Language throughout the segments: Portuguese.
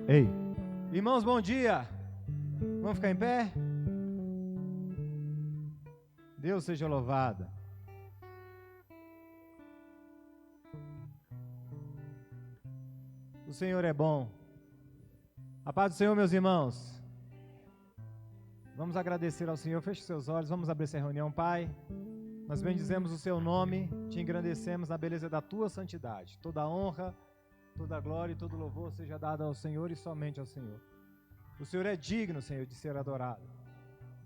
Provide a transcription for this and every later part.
Ei, irmãos, bom dia. Vamos ficar em pé? Deus seja louvado. O Senhor é bom. A paz do Senhor, meus irmãos. Vamos agradecer ao Senhor. Feche seus olhos, vamos abrir essa reunião. Pai, nós bendizemos o Seu nome, te engrandecemos na beleza da Tua santidade. Toda a honra, toda a glória e todo louvor seja dado ao Senhor e somente ao Senhor. O Senhor é digno, Senhor, de ser adorado,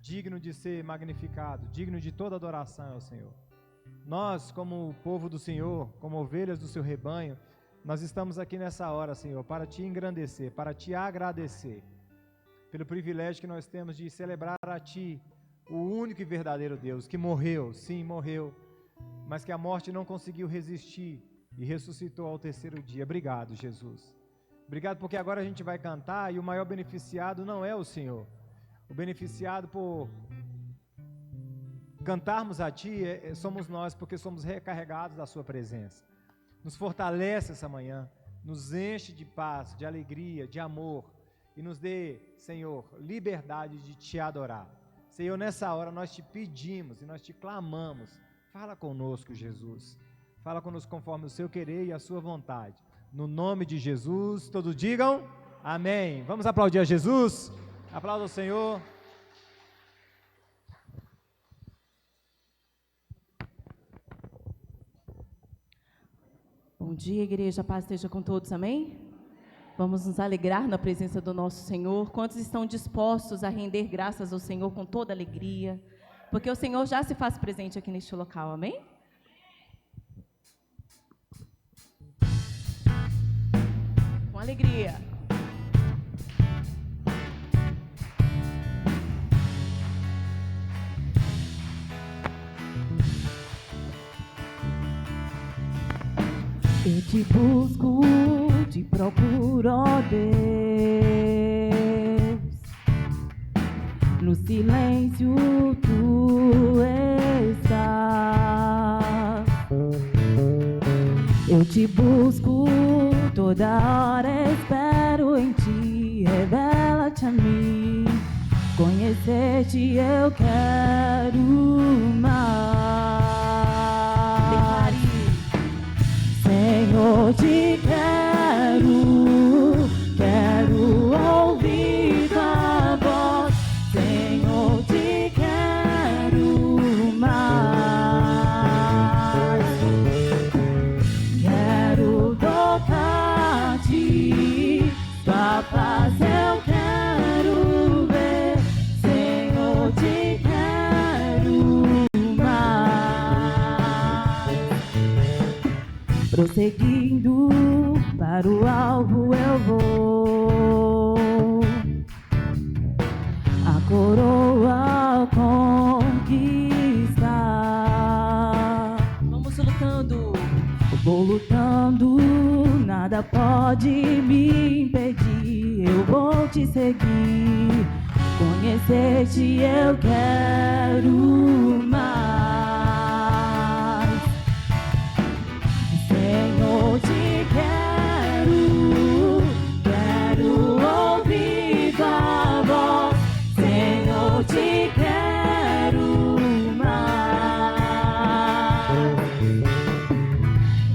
digno de ser magnificado, digno de toda adoração ao Senhor. Nós, como povo do Senhor, como ovelhas do Seu rebanho, nós estamos aqui nessa hora, Senhor, para Te engrandecer, para Te agradecer, pelo privilégio que nós temos de celebrar a Ti, o único e verdadeiro Deus, que morreu, sim, morreu, mas que a morte não conseguiu resistir e ressuscitou ao terceiro dia. Obrigado, Jesus. Obrigado porque agora a gente vai cantar e o maior beneficiado não é o Senhor. O beneficiado por cantarmos a Ti somos nós, porque somos recarregados da Sua presença. Nos fortalece essa manhã, nos enche de paz, de alegria, de amor e nos dê, Senhor, liberdade de Te adorar. Senhor, nessa hora nós Te pedimos e nós Te clamamos, fala conosco, Jesus. Fala conosco conforme o Seu querer e a Sua vontade. No nome de Jesus, todos digam amém. Vamos aplaudir a Jesus? Aplauda o Senhor. Bom dia, igreja, a paz esteja com todos, amém? Vamos nos alegrar na presença do nosso Senhor. Quantos estão dispostos a render graças ao Senhor com toda alegria? Porque o Senhor já se faz presente aqui neste local, amém? Com alegria. Eu te busco, te procuro, ó Deus. No silêncio Tu estás. Eu te busco, toda hora espero em Ti. Revela-te a mim. Conhecer-te eu quero mais. Senhor, te quero ouvir tua voz. Senhor, te quero mais. Quero tocar-te, tua paz eu quero ver. Senhor, te quero mais. Prosseguindo para o alvo eu vou, a coroa conquistar. Vamos lutando, vou lutando, nada pode me impedir. Eu vou te seguir, conhecer-te eu quero mais. Senhor, te quero ouvir tua voz. Senhor, te quero mais.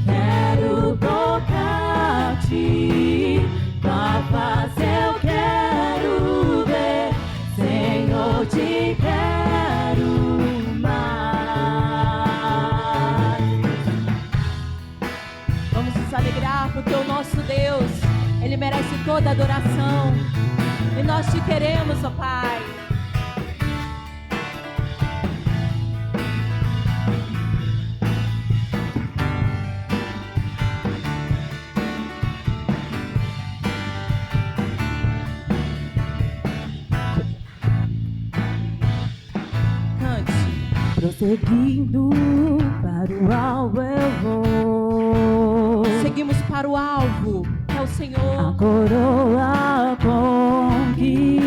Quero tocar-te, tua paz eu quero ver. Senhor, te quero mais. Vamos nos alegrar porque o nosso Deus, Ele merece toda a adoração. E nós te queremos, ó Pai. Cante. Prosseguindo para o alvo eu vou. Seguimos para o alvo, é o Senhor. A coroa conquistar.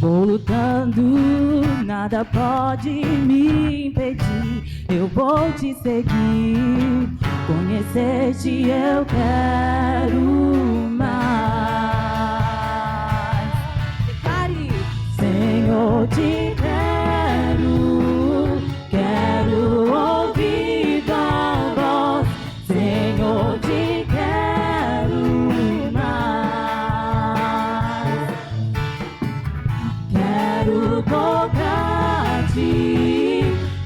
Vou lutando, nada pode me impedir. Eu vou te seguir, Conhecer-te eu quero mais. Declare: Senhor, te quero ouvir tua voz. Senhor, te quero mais. Quero tocar-te,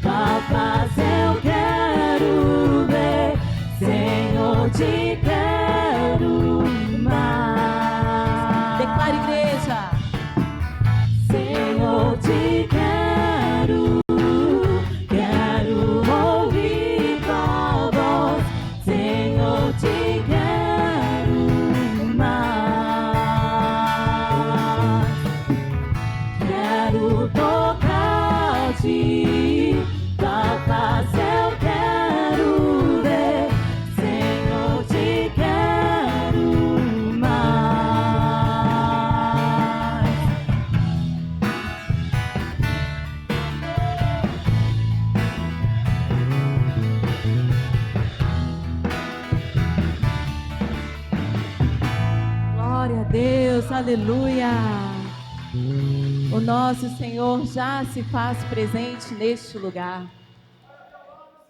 tua face eu quero ver. Senhor, te quero mais. Declare, igreja. Senhor, te quero ouvir tua voz. Senhor, te quero mais. Quero tocar-te, tua face eu quero ver. Senhor, te quero mais. Glória a Deus, aleluia. O nosso Senhor já se faz presente neste lugar.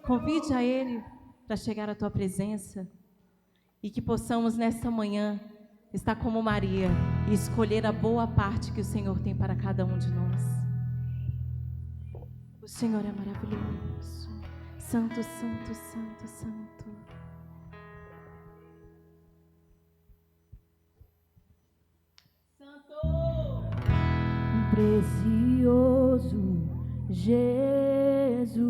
Convide a Ele para chegar à tua presença e que possamos nesta manhã estar como Maria e escolher a boa parte que o Senhor tem para cada um de nós. O Senhor é maravilhoso. Santo, santo, santo, santo. Precioso Jesus,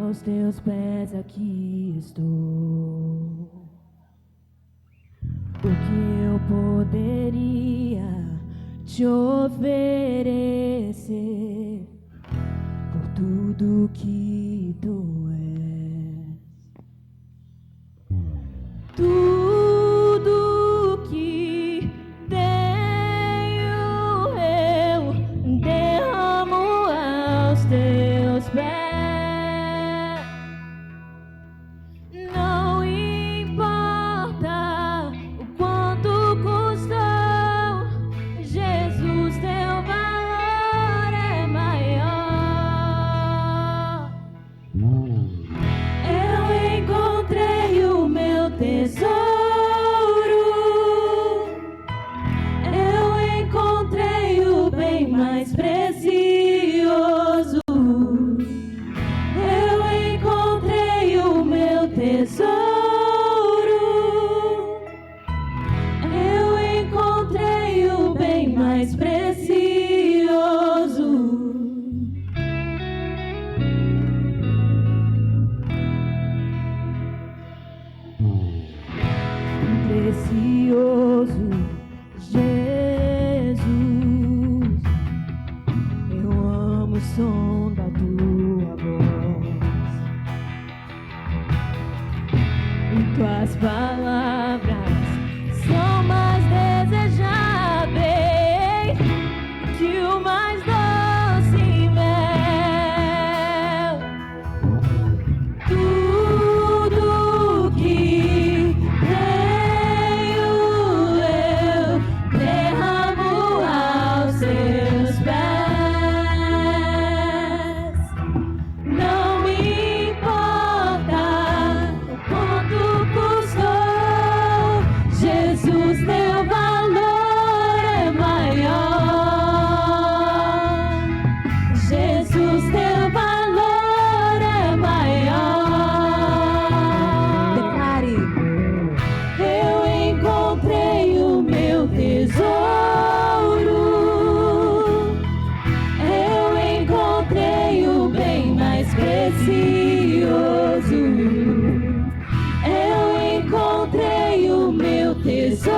aos teus pés aqui estou. O que eu poderia te oferecer por tudo que tu és? Tudo que tenho eu derramo aos teus pés. Não importa o quanto custou, Jesus, teu valor é maior. Eu encontrei o meu tesouro. Eu encontrei o bem mais precioso. Eu encontrei o meu tesouro. Eu encontrei o bem mais precioso. Precioso Jesus, eu amo o som da tua voz. E tuas palavras são mais desejáveis que o mais doce mel. Tudo que tenho eu derramo aos teus pés. Não me importa o quanto custou, Jesus, teu valor é maior. Jesus, teu valor é maior. Declare: eu encontrei o meu tesouro. Eu encontrei o bem mais precioso. Eu encontrei o meu tesouro.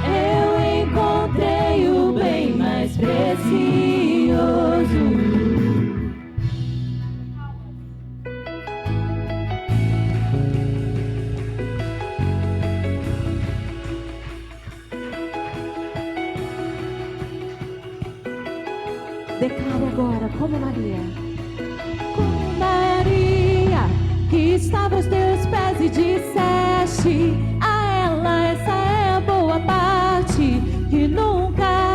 Eu encontrei o bem mais precioso. Declara agora, como Maria. Como Maria, que estava aos teus pés e disseste a ela, essa é a boa parte, que nunca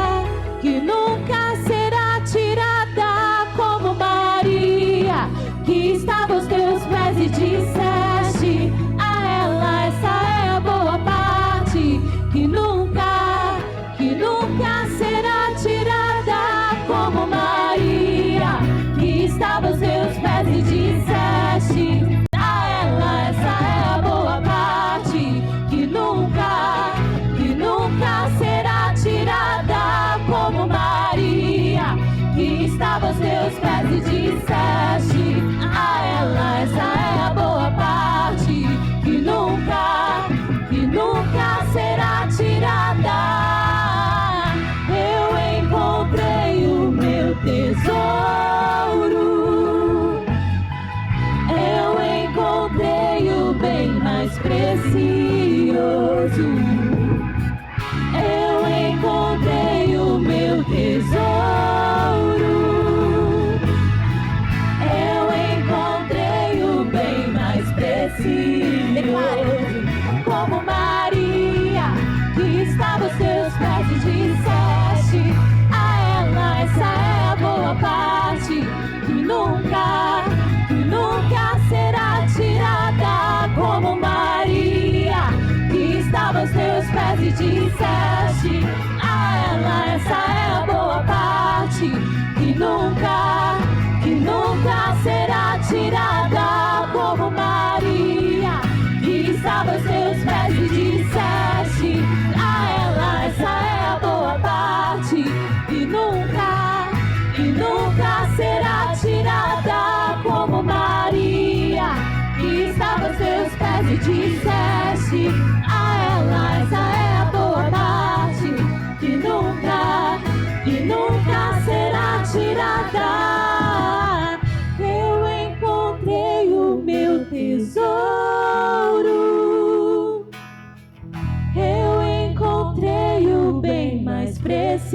será tirada. Como Maria, que estava aos teus pés e disseste a ela, essa é a boa parte, que nunca será tirada. Como Maria, que estava aos teus pés e disseste a ela, essa é a boa parte, que nunca será tirada. Como Maria, que estava aos teus pés e disseste a ela, essa é a boa parte, que nunca será tirada. Eu encontrei o meu tesouro, eu encontrei o bem mais precioso, eu encontrei o meu tesouro, eu encontrei o bem mais precioso. Como Maria, que estava aos teus pés e disseste a ela, essa é a boa parte, que nunca será tirada. Como Maria, que estava aos teus pés e disseste a ela, essa é a boa parte, que nunca será tirada. Como Maria, que estava aos teus pés e disseste a ela, essa é a boa parte, que nunca será tirada. Como Maria, que estava aos teus pés e disseste a ela, essa é a boa parte, que nunca será tirada. Eu encontrei o meu tesouro, eu encontrei o bem mais precioso,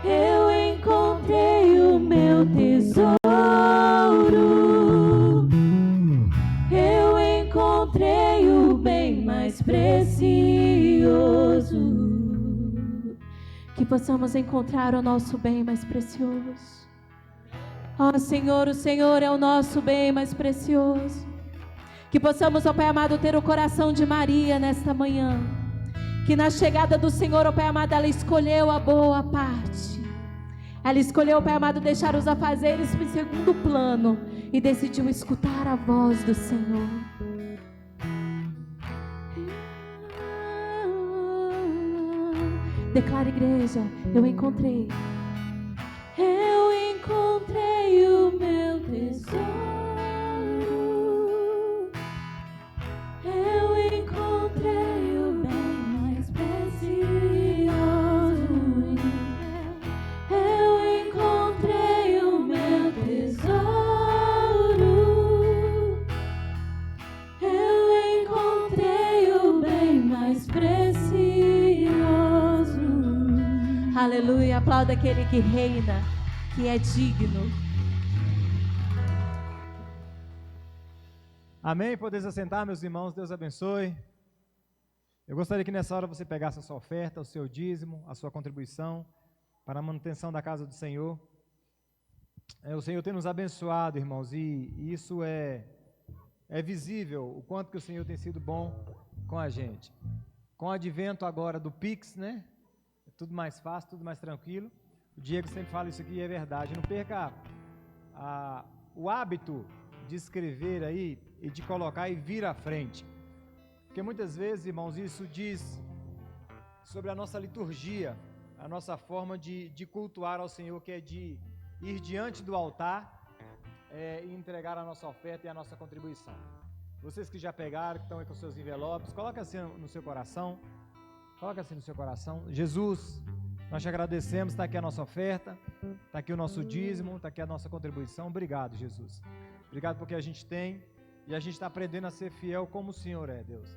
eu encontrei o meu tesouro, eu encontrei o bem mais precioso. Que possamos encontrar o nosso bem mais precioso. Ó Senhor, o Senhor é o nosso bem mais precioso. Que possamos, ó Pai amado, ter o coração de Maria nesta manhã. Que na chegada do Senhor, ó Pai amado, ela escolheu a boa parte. Ela escolheu, Pai amado, deixar os afazeres em segundo plano e decidiu escutar a voz do Senhor. Declara, igreja, eu encontrei o meu tesouro, eu encontrei o bem mais precioso, eu encontrei o meu tesouro, eu encontrei o bem mais precioso. Aleluia, aplauda aquele que reina, que é digno. Amém? Podeis assentar, meus irmãos, Deus abençoe. Eu gostaria que nessa hora você pegasse a sua oferta, o seu dízimo, a sua contribuição para a manutenção da casa do Senhor. O Senhor tem nos abençoado, irmãos, e isso é visível, o quanto que o Senhor tem sido bom com a gente. Com o advento agora do Pix, né? É tudo mais fácil, tudo mais tranquilo. O Diego sempre fala isso aqui e é verdade. Não perca o hábito de escrever aí e de colocar e vir à frente. Porque muitas vezes, irmãos, isso diz sobre a nossa liturgia, a nossa forma de cultuar ao Senhor, que é de ir diante do altar e entregar a nossa oferta e a nossa contribuição. Vocês que já pegaram, que estão aí com seus envelopes, coloca assim no seu coração. Coloca assim no seu coração. Jesus, nós te agradecemos, está aqui a nossa oferta, está aqui o nosso dízimo, está aqui a nossa contribuição. Obrigado, Jesus. Obrigado porque a gente tem e a gente está aprendendo a ser fiel como o Senhor é, Deus.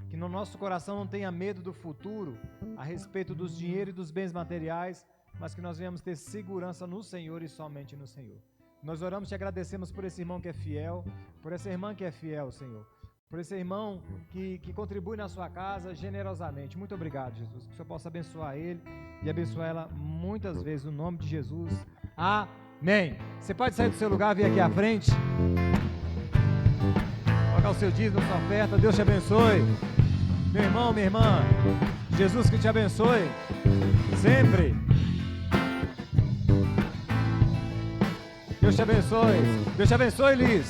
Que no nosso coração não tenha medo do futuro, a respeito dos dinheiros e dos bens materiais, mas que nós venhamos ter segurança no Senhor e somente no Senhor. Nós oramos e te agradecemos por esse irmão que é fiel, por essa irmã que é fiel, Senhor. Por esse irmão que contribui na sua casa generosamente. Muito obrigado, Jesus. Que o Senhor possa abençoar ele e abençoar ela muitas vezes, no nome de Jesus. Amém. Você pode sair do seu lugar, vir aqui à frente. Colocar o seu dízimo, sua oferta. Deus te abençoe. Meu irmão, minha irmã. Jesus que te abençoe. Sempre. Deus te abençoe. Deus te abençoe, Liz.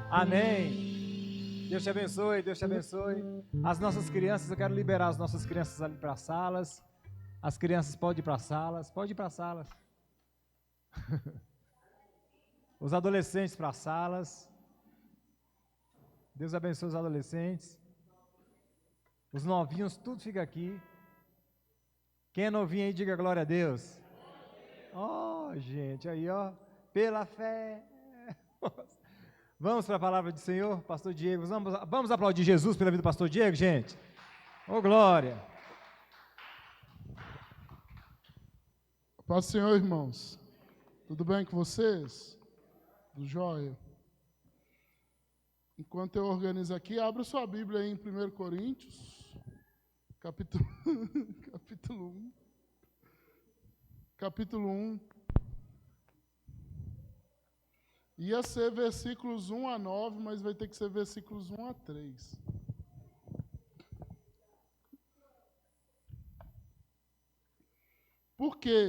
Amém. Deus te abençoe, Deus te abençoe. As nossas crianças, eu quero liberar as nossas crianças ali para as salas. As crianças podem ir para as salas, pode ir para as salas. Os adolescentes para as salas. Deus abençoe os adolescentes. Os novinhos, tudo fica aqui. Quem é novinho aí, diga glória a Deus. Oh, gente, aí ó, pela fé. Vamos para a palavra do Senhor, pastor Diego. Vamos aplaudir Jesus pela vida do pastor Diego, gente. Oh, glória. Paz do Senhor, irmãos. Tudo bem com vocês? Do jóia. Enquanto eu organizo aqui, abra sua Bíblia aí em 1 Coríntios, capítulo 1. Capítulo 1. Ia ser versículos 1 a 9, mas vai ter que ser versículos 1 a 3. Por quê?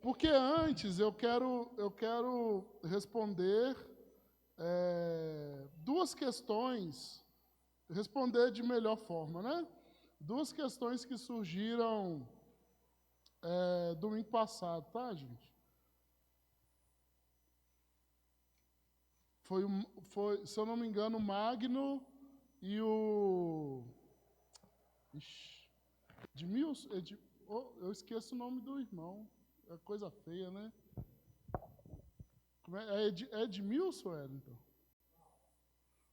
Porque antes eu quero responder duas questões, responder de melhor forma, né? Duas questões que surgiram domingo passado, tá, gente? Foi, se eu não me engano, o Magno e o... Edmilson? Eu esqueço o nome do irmão. É coisa feia, né? É Edmilson, Wellington?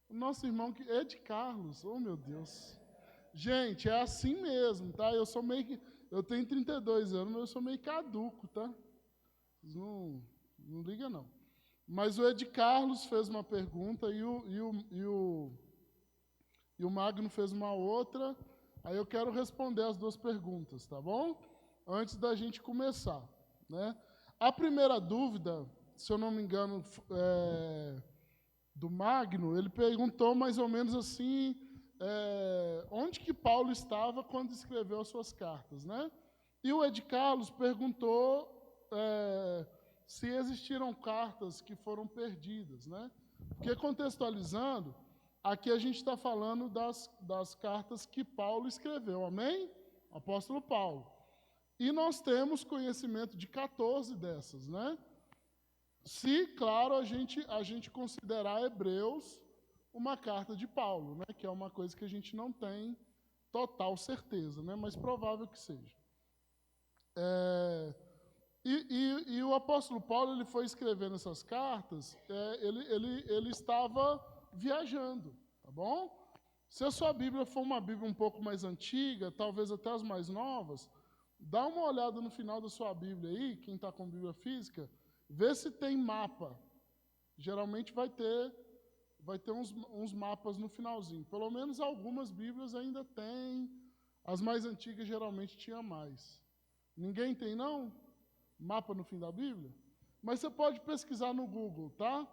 O nosso irmão que é Ed Carlos. Oh, meu Deus. Gente, é assim mesmo, tá? Eu tenho 32 anos, mas eu sou meio caduco, tá? Vocês não liga, não. Mas o Ed Carlos fez uma pergunta e o Magno fez uma outra. Aí eu quero responder as duas perguntas, tá bom? Antes da gente começar, né? A primeira dúvida, se eu não me engano, do Magno, ele perguntou mais ou menos assim, onde que Paulo estava quando escreveu as suas cartas, né? E o Ed Carlos perguntou se existiram cartas que foram perdidas, né? Porque, contextualizando, aqui a gente está falando das cartas que Paulo escreveu, amém? Apóstolo Paulo. E nós temos conhecimento de 14 dessas, né? Se, claro, a gente considerar Hebreus uma carta de Paulo, né? Que é uma coisa que a gente não tem total certeza, né? Mas provável que seja. E o apóstolo Paulo, ele foi escrevendo essas cartas, ele estava viajando, tá bom? Se a sua Bíblia for uma Bíblia um pouco mais antiga, talvez até as mais novas, dá uma olhada no final da sua Bíblia aí, quem está com Bíblia física, vê se tem mapa. Geralmente vai ter uns mapas no finalzinho. Pelo menos algumas Bíblias ainda tem, as mais antigas geralmente tinha mais. Ninguém tem, não? Mapa no fim da Bíblia? Mas você pode pesquisar no Google, tá?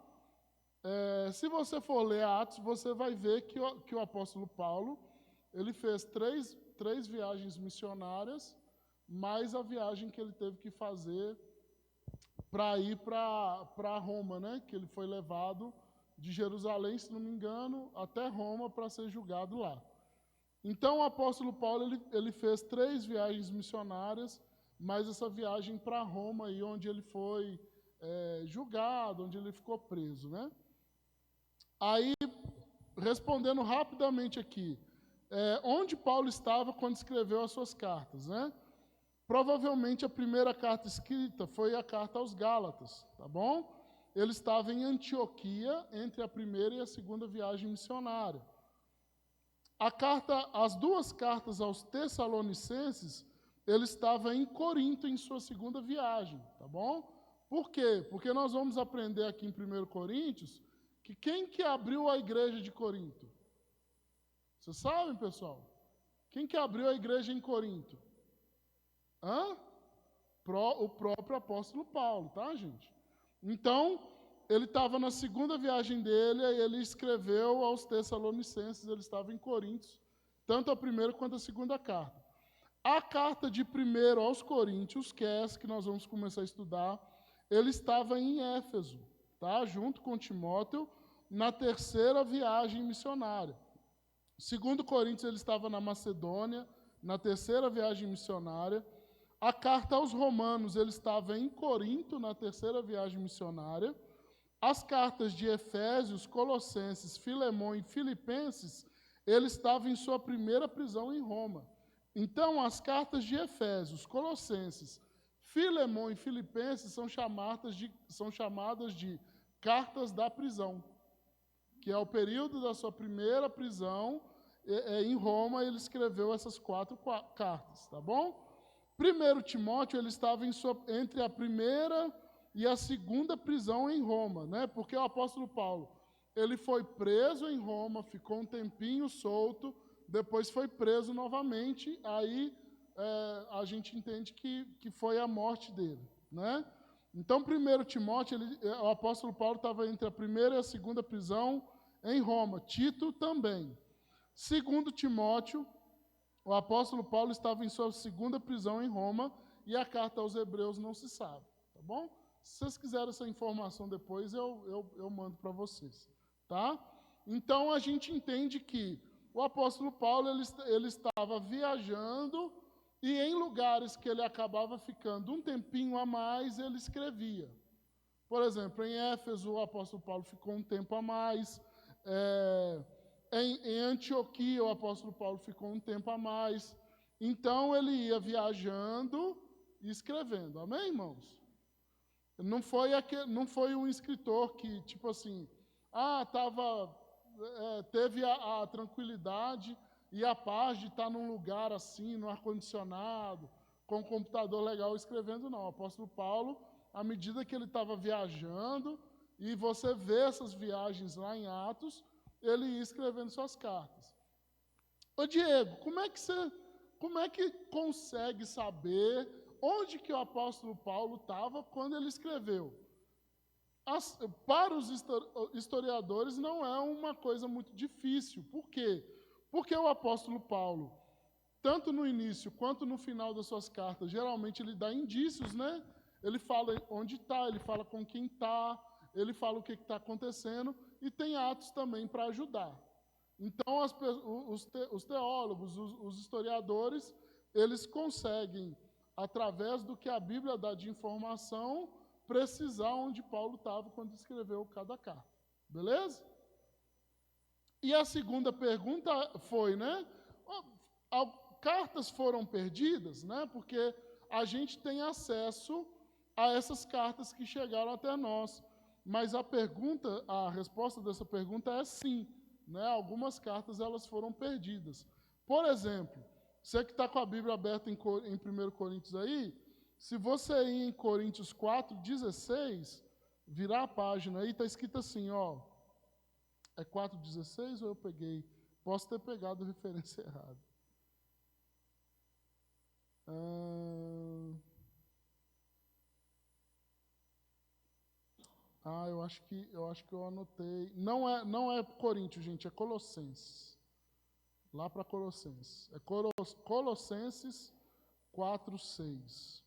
Se você for ler Atos, você vai ver que o apóstolo Paulo, ele fez três viagens missionárias, mais a viagem que ele teve que fazer para ir para Roma, né? Que ele foi levado de Jerusalém, se não me engano, até Roma para ser julgado lá. Então, o apóstolo Paulo, ele fez 3 viagens missionárias, mais essa viagem para Roma, aí, onde ele foi julgado, onde ele ficou preso, né? Aí, respondendo rapidamente aqui, onde Paulo estava quando escreveu as suas cartas, né? Provavelmente a primeira carta escrita foi a carta aos Gálatas, tá bom? Ele estava em Antioquia entre a primeira e a segunda viagem missionária. As 2 cartas aos Tessalonicenses ele estava em Corinto em sua segunda viagem, tá bom? Por quê? Porque nós vamos aprender aqui em 1 Coríntios que quem que abriu a igreja de Corinto? Vocês sabem, pessoal? Quem que abriu a igreja em Corinto? O próprio apóstolo Paulo, tá, gente? Então, ele estava na segunda viagem dele, aí ele escreveu aos Tessalonicenses, ele estava em Coríntios, tanto a primeira quanto a segunda carta. A carta de 1 aos Coríntios, que é essa que nós vamos começar a estudar, ele estava em Éfeso, tá? Junto com Timóteo, na terceira viagem missionária. Segundo Coríntios, ele estava na Macedônia, na terceira viagem missionária. A carta aos Romanos, ele estava em Corinto, na terceira viagem missionária. As cartas de Efésios, Colossenses, Filemão e Filipenses, ele estava em sua primeira prisão em Roma. Então, as cartas de Efésios, Colossenses, Filemão e Filipenses são chamadas de cartas da prisão, que é o período da sua primeira prisão em Roma. Ele escreveu essas 4 cartas, tá bom? 1 Timóteo, ele estava entre a primeira e a segunda prisão em Roma, né? Porque o apóstolo Paulo, ele foi preso em Roma, ficou um tempinho solto, depois foi preso novamente, aí a gente entende que foi a morte dele, né? Então, 1 Timóteo, o apóstolo Paulo estava entre a primeira e a segunda prisão em Roma, Tito também. 2 Timóteo, o apóstolo Paulo estava em sua segunda prisão em Roma, e a carta aos Hebreus não se sabe, tá bom? Se vocês quiserem essa informação depois, eu mando para vocês, tá? Então, a gente entende que o apóstolo Paulo, ele estava viajando, e em lugares que ele acabava ficando um tempinho a mais, ele escrevia. Por exemplo, em Éfeso, o apóstolo Paulo ficou um tempo a mais. Em Antioquia, o apóstolo Paulo ficou um tempo a mais. Então, ele ia viajando e escrevendo. Amém, irmãos? Não foi um escritor que, tipo assim, teve a tranquilidade e a paz de estar num lugar assim, no ar-condicionado, com um computador legal escrevendo, não. O apóstolo Paulo, à medida que ele estava viajando, e você vê essas viagens lá em Atos, ele ia escrevendo suas cartas. Ô Diego, como é que consegue saber onde que o apóstolo Paulo estava quando ele escreveu? Para os historiadores não é uma coisa muito difícil. Por quê? Porque o apóstolo Paulo, tanto no início quanto no final das suas cartas, geralmente ele dá indícios, né? Ele fala onde está, ele fala com quem está, ele fala o que está acontecendo, e tem atos também para ajudar. Então, os teólogos, os historiadores, eles conseguem, através do que a Bíblia dá de informação, precisar onde Paulo estava quando escreveu cada carta. Beleza? E a segunda pergunta foi, né? Cartas foram perdidas, né? Porque a gente tem acesso a essas cartas que chegaram até nós. Mas a resposta dessa pergunta é sim, né? Algumas cartas elas foram perdidas. Por exemplo, você que está com a Bíblia aberta em 1 Coríntios aí, se você ir em Coríntios 4:16, virar a página aí, está escrito assim, ó. É 4:16 ou eu peguei? Posso ter pegado a referência errada. Eu acho que eu anotei. Não é Coríntios, gente, é Colossenses. Lá para Colossenses. É Colossenses 4:6.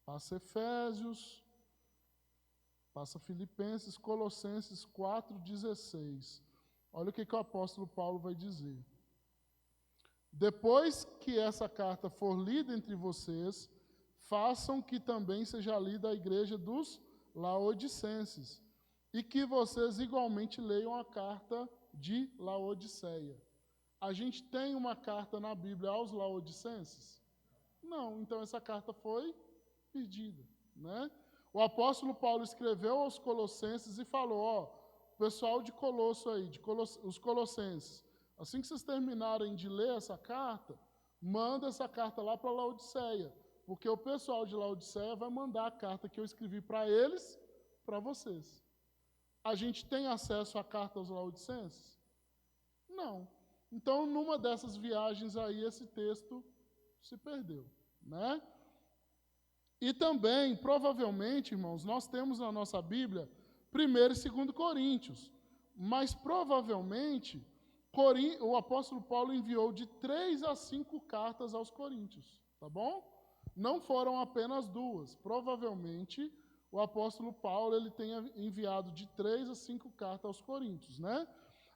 Passa Efésios, passa Filipenses, Colossenses 4:16. Olha o que o apóstolo Paulo vai dizer. Depois que essa carta for lida entre vocês, façam que também seja lida a igreja dos Laodicenses, e que vocês igualmente leiam a carta de Laodiceia. A gente tem uma carta na Bíblia aos Laodicenses? Não, então essa carta foi perdida, né? O apóstolo Paulo escreveu aos Colossenses e falou, pessoal de Colosso aí, os Colossenses, assim que vocês terminarem de ler essa carta, manda essa carta lá para Laodiceia, porque o pessoal de Laodiceia vai mandar a carta que eu escrevi para eles, para vocês. A gente tem acesso à carta aos Laodicenses? Não. Então, numa dessas viagens aí, esse texto se perdeu, né? E também, provavelmente, irmãos, nós temos na nossa Bíblia 1º e 2º Coríntios, mas provavelmente o apóstolo Paulo enviou de 3 a 5 cartas aos coríntios, tá bom? Não foram apenas 2. Provavelmente o apóstolo Paulo ele tenha enviado de 3 a 5 cartas aos coríntios, né?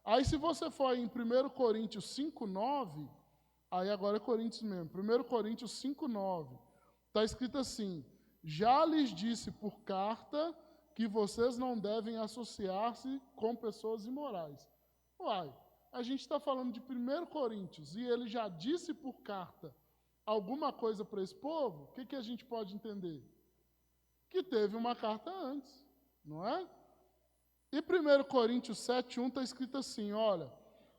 Aí se você for em 1 Coríntios 5:9, aí agora é Coríntios mesmo, 1 Coríntios 5:9, está escrito assim: já lhes disse por carta que vocês não devem associar-se com pessoas imorais. Uai, a gente está falando de 1 Coríntios e ele já disse por carta alguma coisa para esse povo, o que a gente pode entender? Que teve uma carta antes, não é? E 1 Coríntios 7:1 está escrito assim, olha,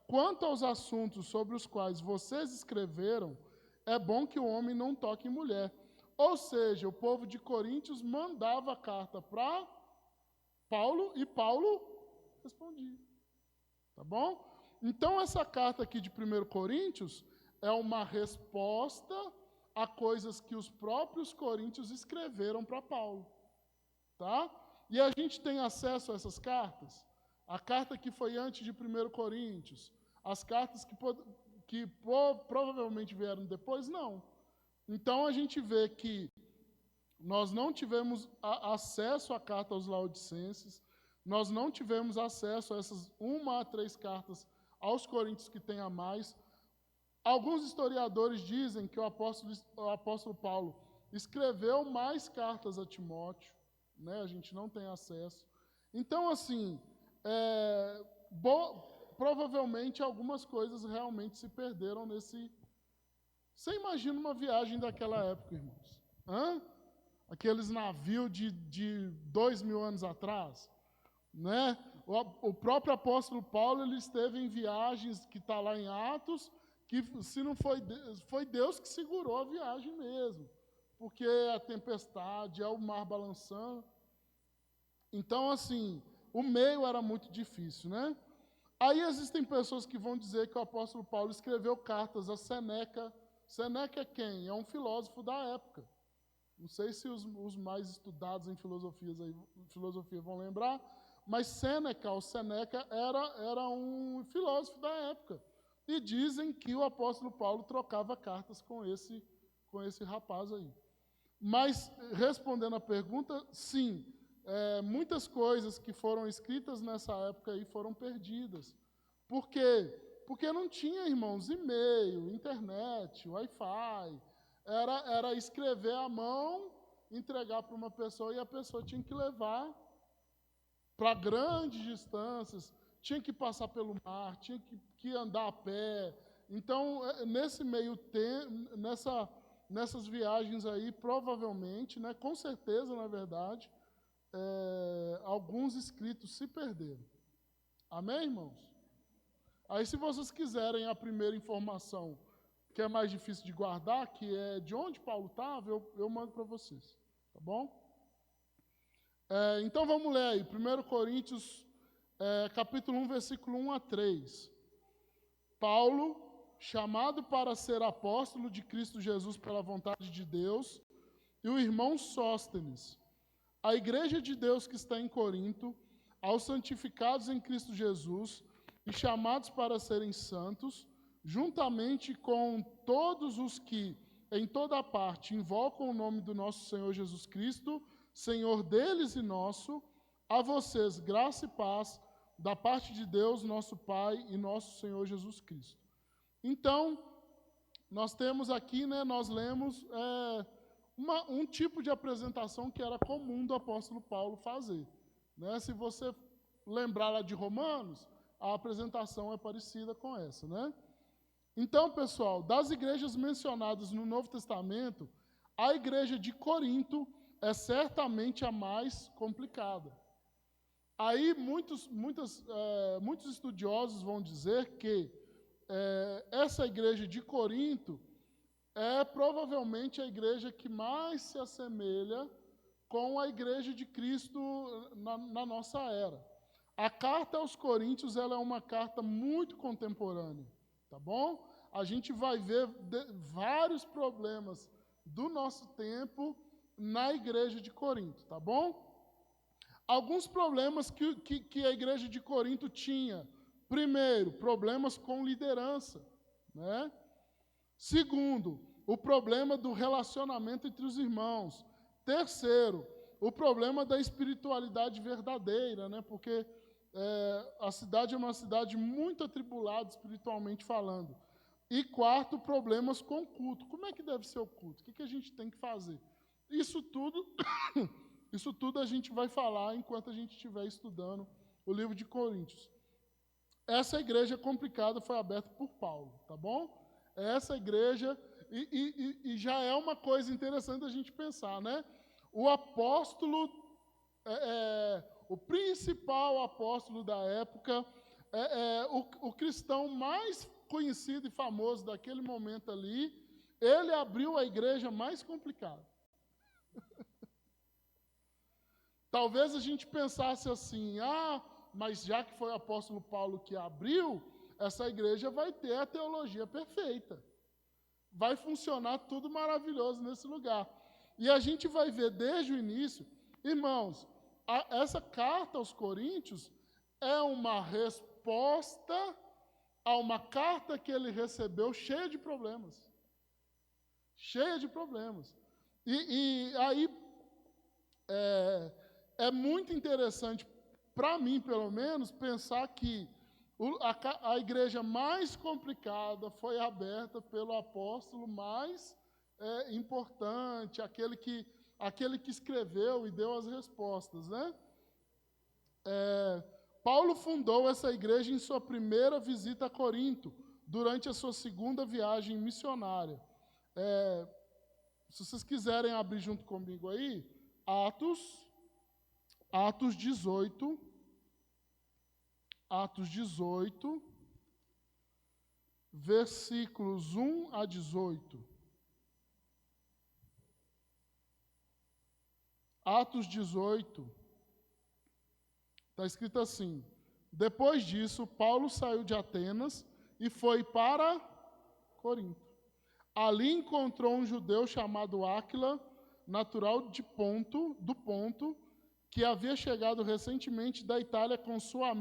quanto aos assuntos sobre os quais vocês escreveram, é bom que o homem não toque em mulher. Ou seja, o povo de Coríntios mandava a carta para Paulo e Paulo respondia. Tá bom? Então, essa carta aqui de 1 Coríntios é uma resposta a coisas que os próprios coríntios escreveram para Paulo. Tá? E a gente tem acesso a essas cartas? A carta que foi antes de 1 Coríntios, as cartas que provavelmente vieram depois, não. Então, a gente vê que nós não tivemos acesso à carta aos Laodicenses, nós não tivemos acesso a essas 1 a 3 cartas aos coríntios que tem a mais. Alguns historiadores dizem que o apóstolo Paulo escreveu mais cartas a Timóteo, né? A gente não tem acesso. Então, assim, provavelmente algumas coisas realmente se perderam nesse... Você imagina uma viagem daquela época, irmãos? Aqueles navios de 2000 anos atrás, né? O próprio apóstolo Paulo ele esteve em viagens que está lá em Atos, que se não foi Deus que segurou a viagem mesmo, porque a tempestade, o mar balançando. Então, assim, o meio era muito difícil, né? Aí existem pessoas que vão dizer que o apóstolo Paulo escreveu cartas a Sêneca. Sêneca é quem? É um filósofo da época. Não sei se os mais estudados em filosofia vão lembrar, mas Sêneca era um filósofo da época. E dizem que o apóstolo Paulo trocava cartas com esse rapaz aí. Mas, respondendo a pergunta, sim, muitas coisas que foram escritas nessa época aí foram perdidas. Por quê? Porque não tinha, irmãos, e-mail, internet, Wi-Fi. Era escrever à mão, entregar para uma pessoa e a pessoa tinha que levar para grandes distâncias, tinha que passar pelo mar, tinha que andar a pé. Então, nesse meio tempo, nessas viagens aí, provavelmente, né, com certeza, na verdade, alguns escritos se perderam. Amém, irmãos? Aí, se vocês quiserem a primeira informação, que é mais difícil de guardar, que é de onde Paulo estava, eu mando para vocês. Tá bom? Então, vamos ler aí. 1 Coríntios, capítulo 1, versículo 1 a 3. Paulo, chamado para ser apóstolo de Cristo Jesus pela vontade de Deus, e o irmão Sóstenes, a igreja de Deus que está em Corinto, aos santificados em Cristo Jesus e chamados para serem santos, juntamente com todos os que, em toda parte, invocam o nome do nosso Senhor Jesus Cristo, Senhor deles e nosso, a vocês graça e paz da parte de Deus, nosso Pai e nosso Senhor Jesus Cristo. Então, nós temos aqui, né, nós lemos um tipo de apresentação que era comum do apóstolo Paulo fazer. Né? Se você lembrar lá de Romanos, a apresentação é parecida com essa, né? Então, pessoal, das igrejas mencionadas no Novo Testamento, a igreja de Corinto é certamente a mais complicada. Aí, muitos estudiosos vão dizer que essa igreja de Corinto é provavelmente a igreja que mais se assemelha com a igreja de Cristo na nossa era. A carta aos Coríntios, ela é uma carta muito contemporânea, tá bom? A gente vai ver vários problemas do nosso tempo na igreja de Corinto, tá bom? Alguns problemas que a igreja de Corinto tinha. Primeiro, problemas com liderança, né? Segundo, o problema do relacionamento entre os irmãos. Terceiro, o problema da espiritualidade verdadeira, né? Porque a cidade é uma cidade muito atribulada espiritualmente falando. E quarto, problemas com o culto. Como é que deve ser o culto? O que a gente tem que fazer? Isso tudo, isso tudo a gente vai falar enquanto a gente estiver estudando o livro de Coríntios. Essa igreja complicada foi aberta por Paulo, tá bom? Essa igreja, e já é uma coisa interessante a gente pensar, né? O apóstolo, o principal apóstolo da época, o cristão mais conhecido e famoso daquele momento ali, ele abriu a igreja mais complicada. Talvez a gente pensasse assim, mas já que foi o apóstolo Paulo que abriu, essa igreja vai ter a teologia perfeita. Vai funcionar tudo maravilhoso nesse lugar. E a gente vai ver desde o início, irmãos, essa carta aos Coríntios é uma resposta a uma carta que ele recebeu cheia de problemas. Cheia de problemas. E aí é muito interessante, para mim pelo menos, pensar que a igreja mais complicada foi aberta pelo apóstolo mais importante, aquele que escreveu e deu as respostas, né? Paulo fundou essa igreja em sua primeira visita a Corinto, durante a sua segunda viagem missionária. Se vocês quiserem abrir junto comigo aí, Atos 18, versículos 1 a 18. Atos 18, está escrito assim: depois disso, Paulo saiu de Atenas e foi para Corinto. Ali encontrou um judeu chamado Áquila, natural do Ponto, que havia chegado recentemente da Itália com sua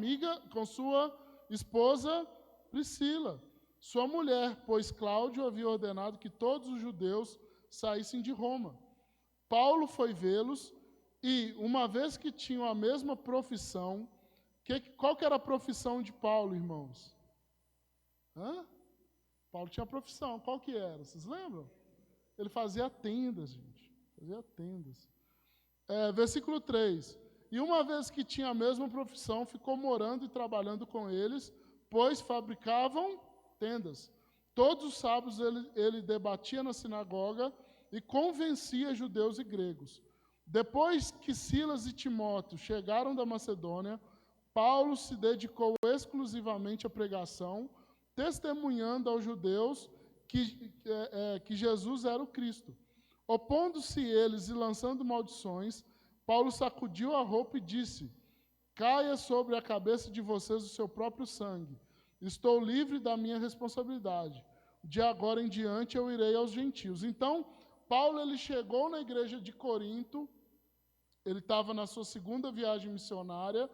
esposa Priscila, sua mulher, pois Cláudio havia ordenado que todos os judeus saíssem de Roma. Paulo foi vê-los e, uma vez que tinham a mesma profissão, qual que era a profissão de Paulo, irmãos? Paulo tinha profissão, qual que era? Vocês lembram? Ele fazia tendas, gente. Fazia tendas. Versículo 3. E uma vez que tinha a mesma profissão, ficou morando e trabalhando com eles, pois fabricavam tendas. Todos os sábados ele debatia na sinagoga e convencia judeus e gregos. Depois que Silas e Timóteo chegaram da Macedônia, Paulo se dedicou exclusivamente à pregação, testemunhando aos judeus que Jesus era o Cristo. Opondo-se eles e lançando maldições, Paulo sacudiu a roupa e disse: caia sobre a cabeça de vocês o seu próprio sangue. Estou livre da minha responsabilidade. De agora em diante eu irei aos gentios. Então, Paulo ele chegou na igreja de Corinto, ele estava na sua segunda viagem missionária.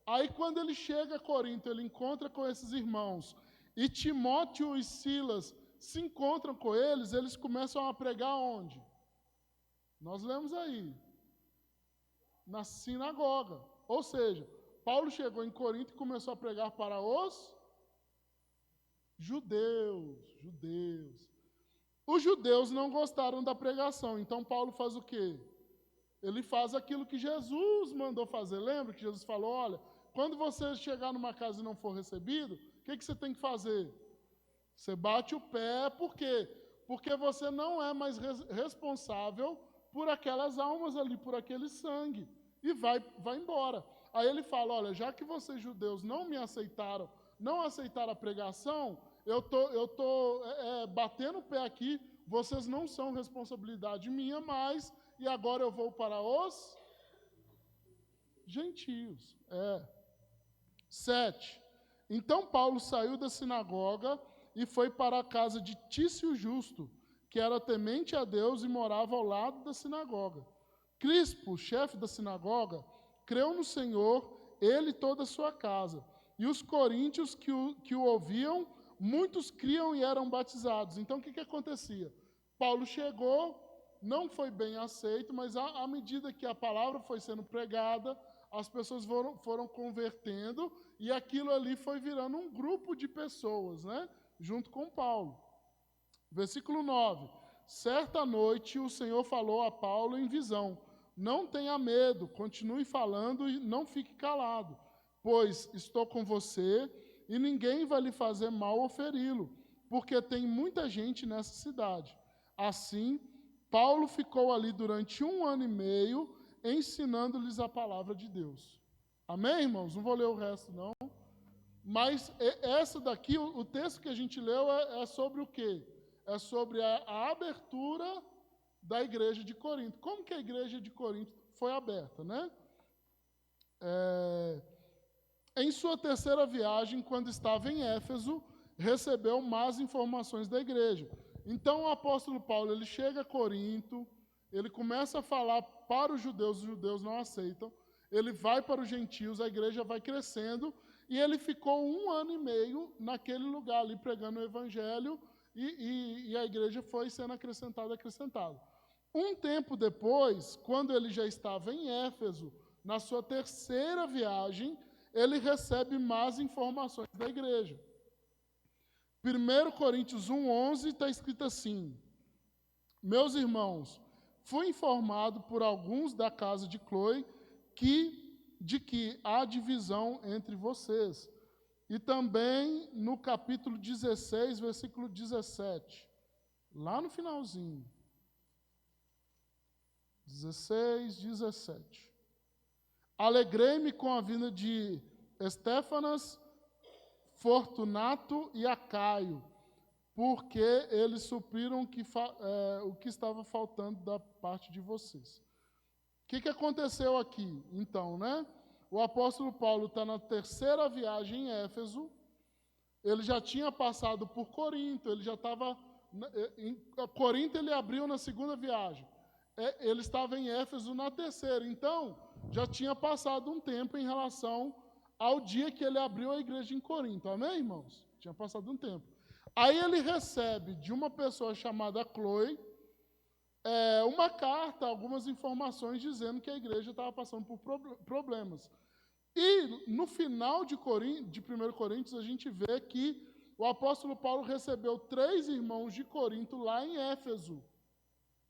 Aí, quando ele chega a Corinto, ele encontra com esses irmãos, e Timóteo e Silas se encontram com eles começam a pregar onde? Nós lemos aí, na sinagoga. Ou seja, Paulo chegou em Corinto e começou a pregar para os judeus. Os judeus não gostaram da pregação, então Paulo faz o quê? Ele faz aquilo que Jesus mandou fazer. Lembra que Jesus falou, olha, quando você chegar numa casa e não for recebido, o que você tem que fazer? Você bate o pé, por quê? Porque você não é mais responsável por aquelas almas ali, por aquele sangue. E vai embora. Aí ele fala, olha, já que vocês judeus não me aceitaram, não aceitaram a pregação, eu tô batendo o pé aqui, vocês não são responsabilidade minha mais, e agora eu vou para os gentios. 7. Então Paulo saiu da sinagoga e foi para a casa de Tício Justo, que era temente a Deus e morava ao lado da sinagoga. Crispo, chefe da sinagoga, creu no Senhor, ele e toda a sua casa. E os coríntios que o ouviam, muitos criam e eram batizados. Então, o que acontecia? Paulo chegou, não foi bem aceito, mas à medida que a palavra foi sendo pregada, as pessoas foram convertendo, e aquilo ali foi virando um grupo de pessoas, né? Junto com Paulo. Versículo 9. Certa noite o Senhor falou a Paulo em visão: não tenha medo, continue falando e não fique calado, pois estou com você e ninguém vai lhe fazer mal ou feri-lo, porque tem muita gente nessa cidade. Assim, Paulo ficou ali durante 1 ano e meio, ensinando-lhes a palavra de Deus. Amém, irmãos? Não vou ler o resto, não. Mas essa daqui, o texto que a gente leu é sobre o quê? É sobre a abertura da igreja de Corinto. Como que a igreja de Corinto foi aberta, né? Em sua terceira viagem, quando estava em Éfeso, recebeu más informações da igreja. Então, o apóstolo Paulo, ele chega a Corinto, ele começa a falar para os judeus não aceitam, ele vai para os gentios, a igreja vai crescendo, e ele ficou 1 ano e meio naquele lugar ali, pregando o evangelho, e a igreja foi sendo acrescentada. Um tempo depois, quando ele já estava em Éfeso, na sua terceira viagem, ele recebe más informações da igreja. 1 Coríntios 1:11 está escrito assim: meus irmãos, fui informado por alguns da casa de Cloe de que há divisão entre vocês. E também no capítulo 16, versículo 17, lá no finalzinho. 16, 17. Alegrei-me com a vinda de Estéfanas, Fortunato e Acaio, porque eles supriram o que estava faltando da parte de vocês. O que aconteceu aqui, então, né? O apóstolo Paulo está na terceira viagem em Éfeso, ele já tinha passado por Corinto, ele já estava... Em Corinto ele abriu na segunda viagem, ele estava em Éfeso na terceira, então já tinha passado um tempo em relação ao dia que ele abriu a igreja em Corinto, amém, irmãos? Tinha passado um tempo. Aí ele recebe de uma pessoa chamada Cloe uma carta, algumas informações dizendo que a igreja estava passando por problemas. E no final de 1 Coríntios, a gente vê que o apóstolo Paulo recebeu 3 irmãos de Corinto lá em Éfeso.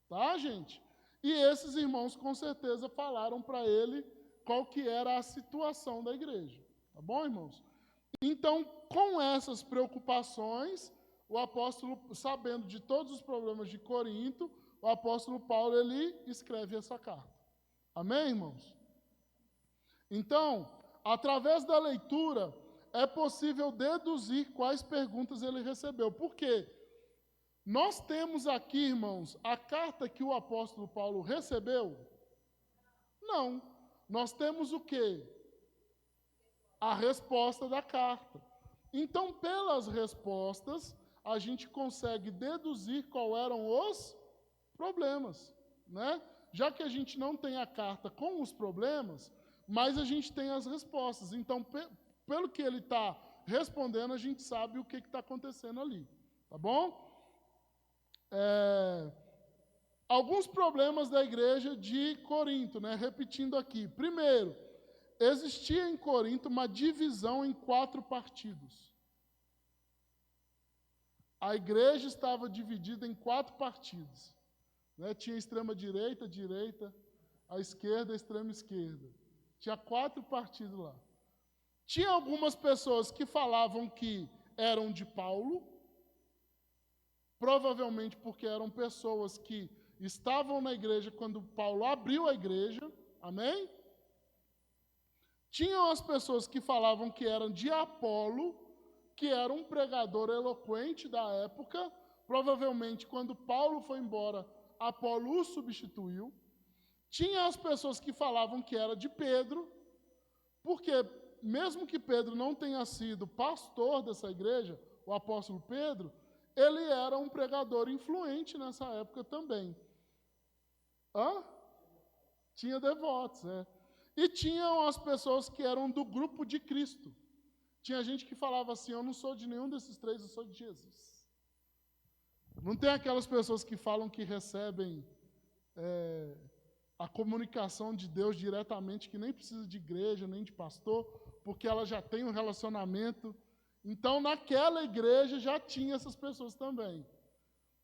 Tá, gente? E esses irmãos, com certeza, falaram para ele qual que era a situação da igreja. Tá bom, irmãos? Então, com essas preocupações, o apóstolo, sabendo de todos os problemas de Corinto, o apóstolo Paulo, ele escreve essa carta. Amém, irmãos? Então, através da leitura, é possível deduzir quais perguntas ele recebeu. Por quê? Nós temos aqui, irmãos, a carta que o apóstolo Paulo recebeu? Não. Nós temos o quê? A resposta da carta. Então, pelas respostas, a gente consegue deduzir quais eram os problemas, né? Já que a gente não tem a carta com os problemas, mas a gente tem as respostas. Então, pelo que ele está respondendo, a gente sabe o que está acontecendo ali. Tá bom? Alguns problemas da igreja de Corinto, né? Repetindo aqui. Primeiro, existia em Corinto uma divisão em 4 partidos. A igreja estava dividida em 4 partidos. Né? Tinha extrema-direita, a esquerda, a extrema-esquerda. Tinha 4 partidos lá. Tinha algumas pessoas que falavam que eram de Paulo, provavelmente porque eram pessoas que estavam na igreja quando Paulo abriu a igreja, amém? Tinham as pessoas que falavam que eram de Apolo, que era um pregador eloquente da época, Provavelmente, quando Paulo foi embora, Apolo o substituiu. Tinha as pessoas que falavam que era de Pedro, porque mesmo que Pedro não tenha sido pastor dessa igreja, o apóstolo Pedro, ele era um pregador influente nessa época também. Tinha devotos, E tinham as pessoas que eram do grupo de Cristo. Tinha gente que falava assim, eu não sou de nenhum desses três, eu sou de Jesus. Não tem aquelas pessoas que falam que recebem a comunicação de Deus diretamente, que nem precisa de igreja, nem de pastor, porque ela já tem um relacionamento. Então, naquela igreja já tinha essas pessoas também.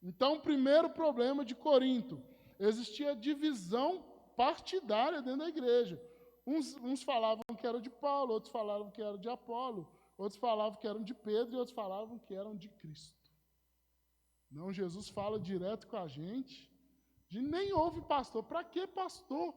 Então, primeiro problema de Corinto, existia divisão partidária dentro da igreja. Uns falavam que era de Paulo, outros falavam que era de Apolo, outros falavam que eram de Pedro e outros falavam que eram de Cristo. Não, Jesus fala direto com a gente. Nem houve pastor. Para que pastor?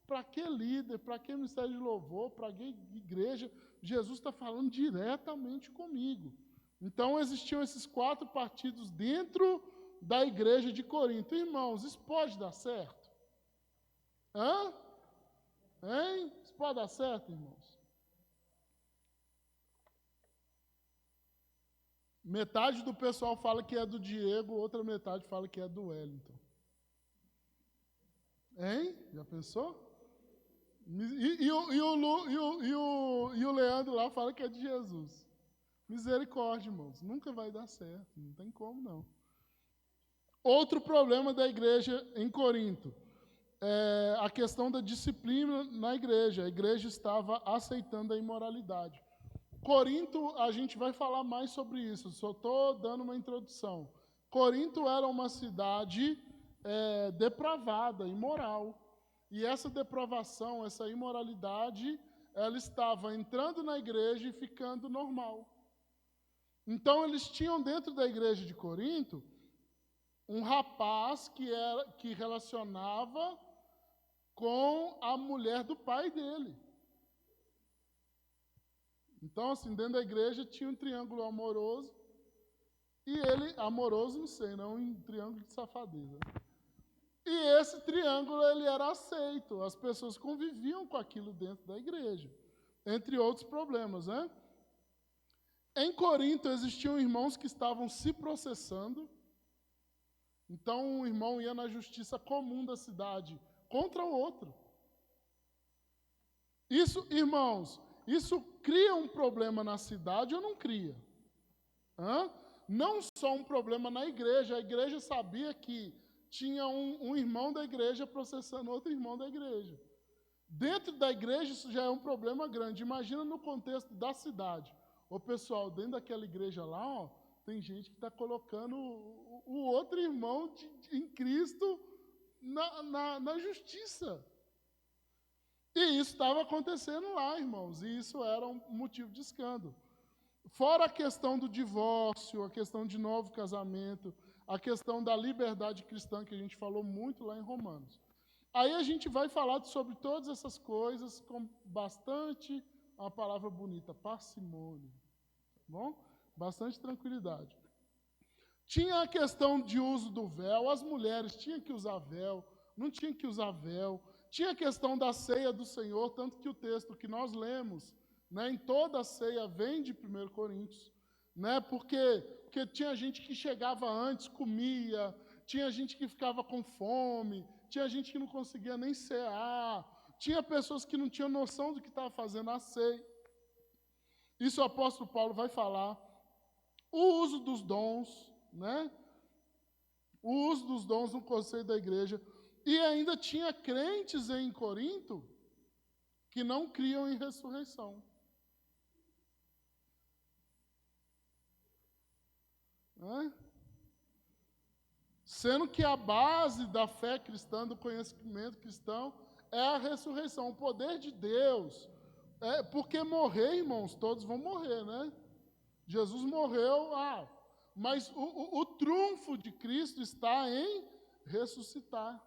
Para que líder? Para que ministério de louvor? Para que igreja? Jesus está falando diretamente comigo. Então, existiam esses 4 partidos dentro da igreja de Corinto. Irmãos, isso pode dar certo? Hein? Isso pode dar certo, irmãos? Metade do pessoal fala que é do Diego, outra metade fala que é do Wellington. Hein? Já pensou? E o Leandro lá fala que é de Jesus. Misericórdia, irmãos. Nunca vai dar certo. Não tem como, não. Outro problema da igreja em Corinto é a questão da disciplina na igreja. A igreja estava aceitando a imoralidade. Corinto, a gente vai falar mais sobre isso, só estou dando uma introdução. Corinto era uma cidade depravada, imoral. E essa depravação, essa imoralidade, ela estava entrando na igreja e ficando normal. Então, eles tinham dentro da igreja de Corinto um rapaz que relacionava com a mulher do pai dele. Então, assim, dentro da igreja tinha um triângulo amoroso, e ele, amoroso, não sei, não um triângulo de safadeza. E esse triângulo, ele era aceito, as pessoas conviviam com aquilo dentro da igreja, entre outros problemas, né? Em Corinto, existiam irmãos que estavam se processando, então um irmão ia na justiça comum da cidade contra o outro. Isso, irmãos, isso cria um problema na cidade ou não cria? Não só um problema na igreja, a igreja sabia que tinha um irmão da igreja processando outro irmão da igreja. Dentro da igreja isso já é um problema grande. Imagina no contexto da cidade. Ô pessoal, dentro daquela igreja lá, tem gente que está colocando o outro irmão em Cristo na justiça. E isso estava acontecendo lá, irmãos, e isso era um motivo de escândalo. Fora a questão do divórcio, a questão de novo casamento, a questão da liberdade cristã, que a gente falou muito lá em Romanos. Aí a gente vai falar sobre todas essas coisas com bastante, uma palavra bonita, parcimônia, tá bom? Bastante tranquilidade. Tinha a questão de uso do véu, as mulheres tinham que usar véu, não tinham que usar véu. Tinha a questão da ceia do Senhor, tanto que o texto que nós lemos, em toda a ceia vem de 1 Coríntios, porque tinha gente que chegava antes, comia, tinha gente que ficava com fome, tinha gente que não conseguia nem cear, tinha pessoas que não tinham noção do que estava fazendo a ceia. Isso o apóstolo Paulo vai falar. O uso dos dons, O uso dos dons no conselho da igreja. E ainda tinha crentes em Corinto que não criam em ressurreição. Sendo que a base da fé cristã, do conhecimento cristão, é a ressurreição, o poder de Deus. Porque morrer, irmãos, todos vão morrer, Jesus morreu, mas o trunfo de Cristo está em ressuscitar.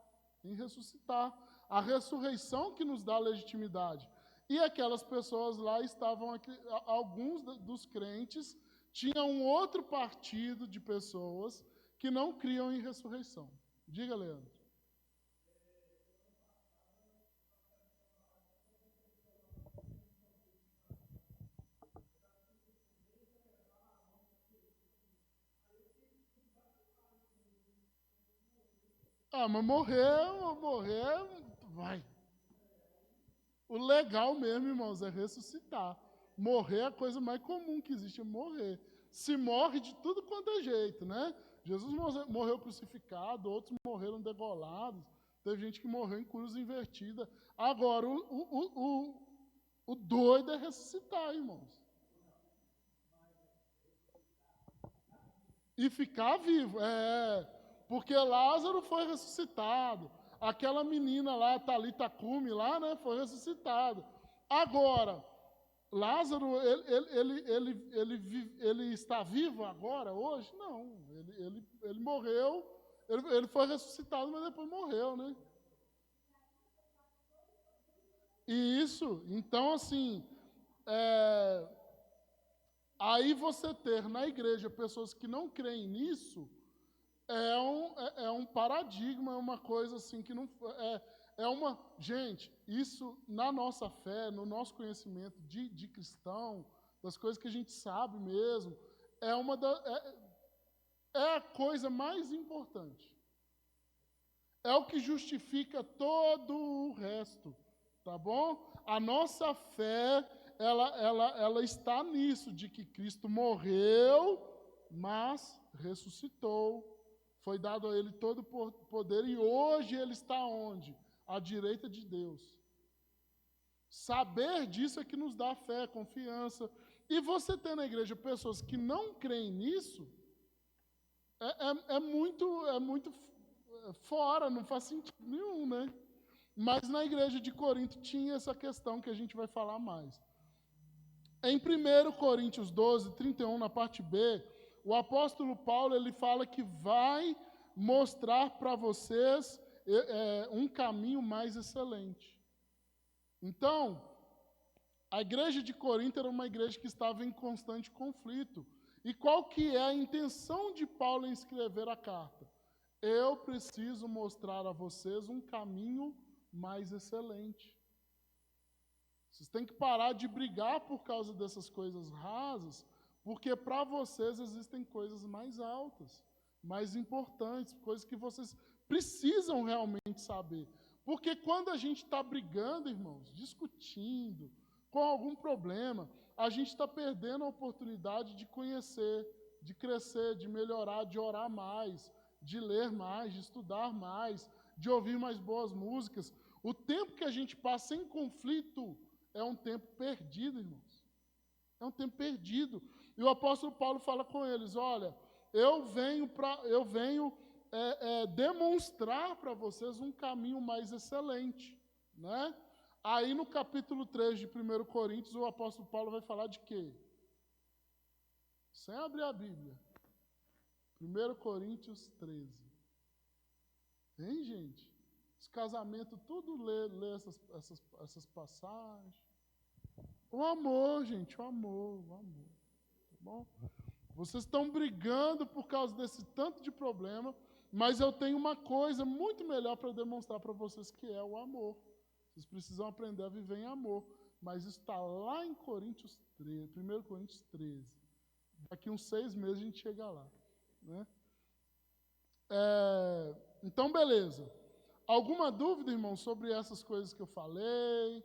A ressurreição que nos dá legitimidade. E aquelas pessoas lá estavam aqui, alguns dos crentes tinham um outro partido de pessoas que não criam em ressurreição. Diga, Leandro. Ah, mas morrer, vai. O legal mesmo, irmãos, é ressuscitar. Morrer é a coisa mais comum que existe, é morrer. Se morre de tudo quanto é jeito, né? Jesus morreu crucificado, outros morreram degolados, teve gente que morreu em cruz invertida. Agora, o doido é ressuscitar, irmãos. E ficar vivo, porque Lázaro foi ressuscitado. Aquela menina lá, Talita Cumi, lá, né, foi ressuscitado. Agora, Lázaro, ele está vivo agora, hoje? Não, ele morreu, ele foi ressuscitado, mas depois morreu, né? E isso, então assim, aí você ter na igreja pessoas que não creem nisso, é um paradigma, é uma coisa assim que não gente, isso na nossa fé, no nosso conhecimento de cristão, das coisas que a gente sabe mesmo, é a coisa mais importante. É o que justifica todo o resto, tá bom? A nossa fé, ela está nisso, de que Cristo morreu, mas ressuscitou. Foi dado a ele todo o poder e hoje ele está onde? À direita de Deus. Saber disso é que nos dá fé, confiança. E você ter na igreja pessoas que não creem nisso, é muito fora, não faz sentido nenhum, né? Mas na igreja de Corinto tinha essa questão que a gente vai falar mais. Em 1 Coríntios 12, 31, na parte B, o apóstolo Paulo ele fala que vai mostrar para vocês um caminho mais excelente. Então, a igreja de Corinto era uma igreja que estava em constante conflito. E qual que é a intenção de Paulo em escrever a carta? Eu preciso mostrar a vocês um caminho mais excelente. Vocês têm que parar de brigar por causa dessas coisas rasas, porque para vocês existem coisas mais altas, mais importantes, coisas que vocês precisam realmente saber. Porque quando a gente está brigando, irmãos, discutindo, com algum problema, a gente está perdendo a oportunidade de conhecer, de crescer, de melhorar, de orar mais, de ler mais, de estudar mais, de ouvir mais boas músicas. O tempo que a gente passa em conflito é um tempo perdido, irmãos. É um tempo perdido. E o apóstolo Paulo fala com eles, olha, eu venho demonstrar para vocês um caminho mais excelente, né? Aí no capítulo 3 de 1 Coríntios, o apóstolo Paulo vai falar de quê? Sem abrir a Bíblia. 1 Coríntios 13. Hein, gente? Os casamentos, tudo lê essas passagens. O amor, gente, o amor. Tá bom? Vocês estão brigando por causa desse tanto de problema, mas eu tenho uma coisa muito melhor para demonstrar para vocês, que é o amor. Vocês precisam aprender a viver em amor. Mas isso está lá em Coríntios 13, 1 Coríntios 13. Daqui uns 6 meses a gente chega lá. Né? Então, beleza. Alguma dúvida, irmão, sobre essas coisas que eu falei?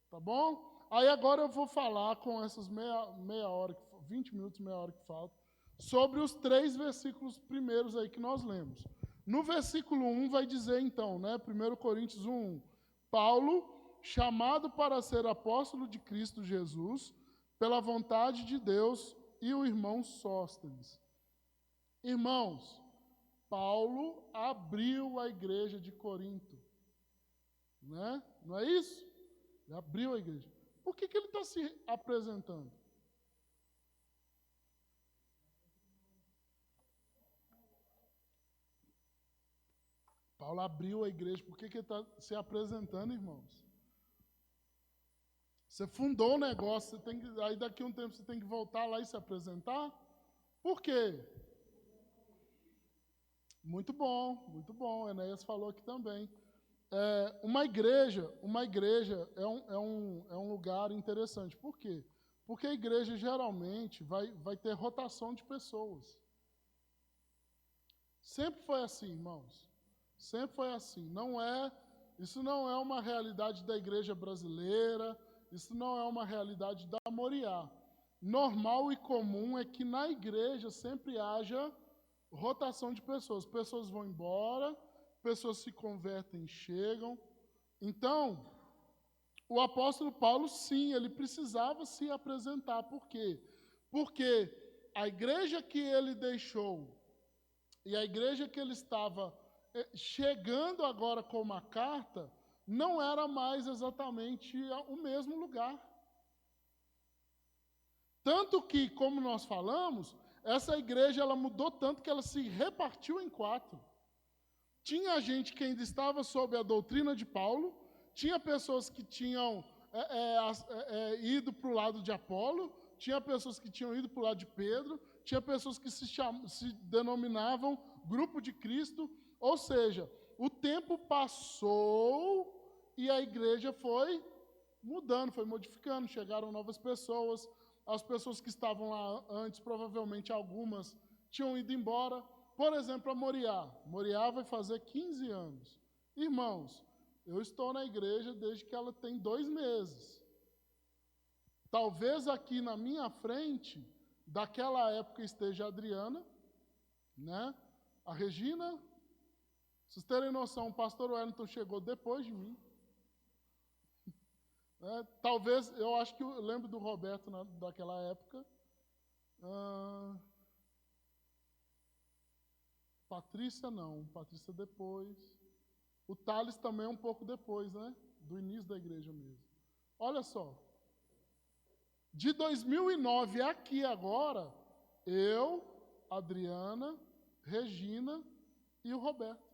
Tá bom? Aí agora eu vou falar com essas meia hora, 20 minutos, meia hora que falta, sobre os 3 versículos primeiros aí que nós lemos. No versículo 1 vai dizer então, né, 1 Coríntios 1, Paulo, chamado para ser apóstolo de Cristo Jesus, pela vontade de Deus, e o irmão Sóstenes. Irmãos, Paulo abriu a igreja de Corinto. Né? Não é isso? Ele abriu a igreja. Por que ele está se apresentando? Paulo abriu a igreja. Por que ele está se apresentando, irmãos? Você fundou o negócio, aí daqui a um tempo você tem que voltar lá e se apresentar? Por quê? Muito bom, muito bom. Enéas falou aqui também. Uma igreja é um lugar interessante. Por quê? Porque a igreja geralmente vai ter rotação de pessoas. Sempre foi assim, irmãos. Sempre foi assim. Isso não é uma realidade da igreja brasileira, isso não é uma realidade da Moriá. Normal e comum é que na igreja sempre haja rotação de pessoas. Pessoas vão embora, pessoas se convertem e chegam. Então, o apóstolo Paulo, sim, ele precisava se apresentar. Por quê? Porque a igreja que ele deixou e a igreja que ele estava chegando agora com uma carta não era mais exatamente o mesmo lugar. Tanto que, como nós falamos, essa igreja ela mudou tanto que ela se repartiu em 4. Tinha gente que ainda estava sob a doutrina de Paulo, tinha pessoas que tinham ido para o lado de Apolo, tinha pessoas que tinham ido para o lado de Pedro, tinha pessoas que se denominavam grupo de Cristo, ou seja, o tempo passou e a igreja foi mudando, foi modificando, chegaram novas pessoas, as pessoas que estavam lá antes, provavelmente algumas tinham ido embora. Por exemplo, a Moriá. Moriá vai fazer 15 anos. Irmãos, eu estou na igreja desde que ela tem 2 meses. Talvez aqui na minha frente, daquela época esteja a Adriana, né? A Regina. Vocês terem noção, o pastor Wellington chegou depois de mim. Talvez, eu acho que eu lembro do Roberto daquela época. Patrícia não, Patrícia depois. O Thales também um pouco depois, né? Do início da igreja mesmo. Olha só. De 2009 aqui agora, eu, Adriana, Regina e o Roberto.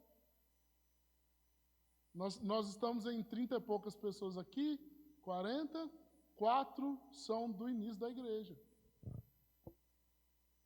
Nós estamos em 30 e poucas pessoas aqui, 40, 4 são do início da igreja.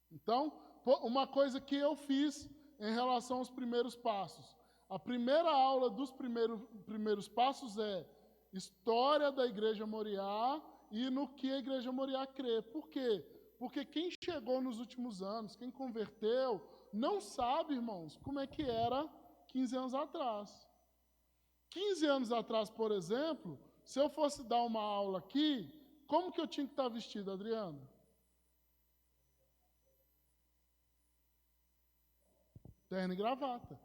Então, uma coisa que eu fiz em relação aos primeiros passos. A primeira aula dos primeiros passos é história da Igreja Moriá e no que a Igreja Moriá crê. Por quê? Porque quem chegou nos últimos anos, quem converteu, não sabe, irmãos, como é que era 15 anos atrás. 15 anos atrás, por exemplo, se eu fosse dar uma aula aqui, como que eu tinha que estar vestido, Adriana? Terno e gravata.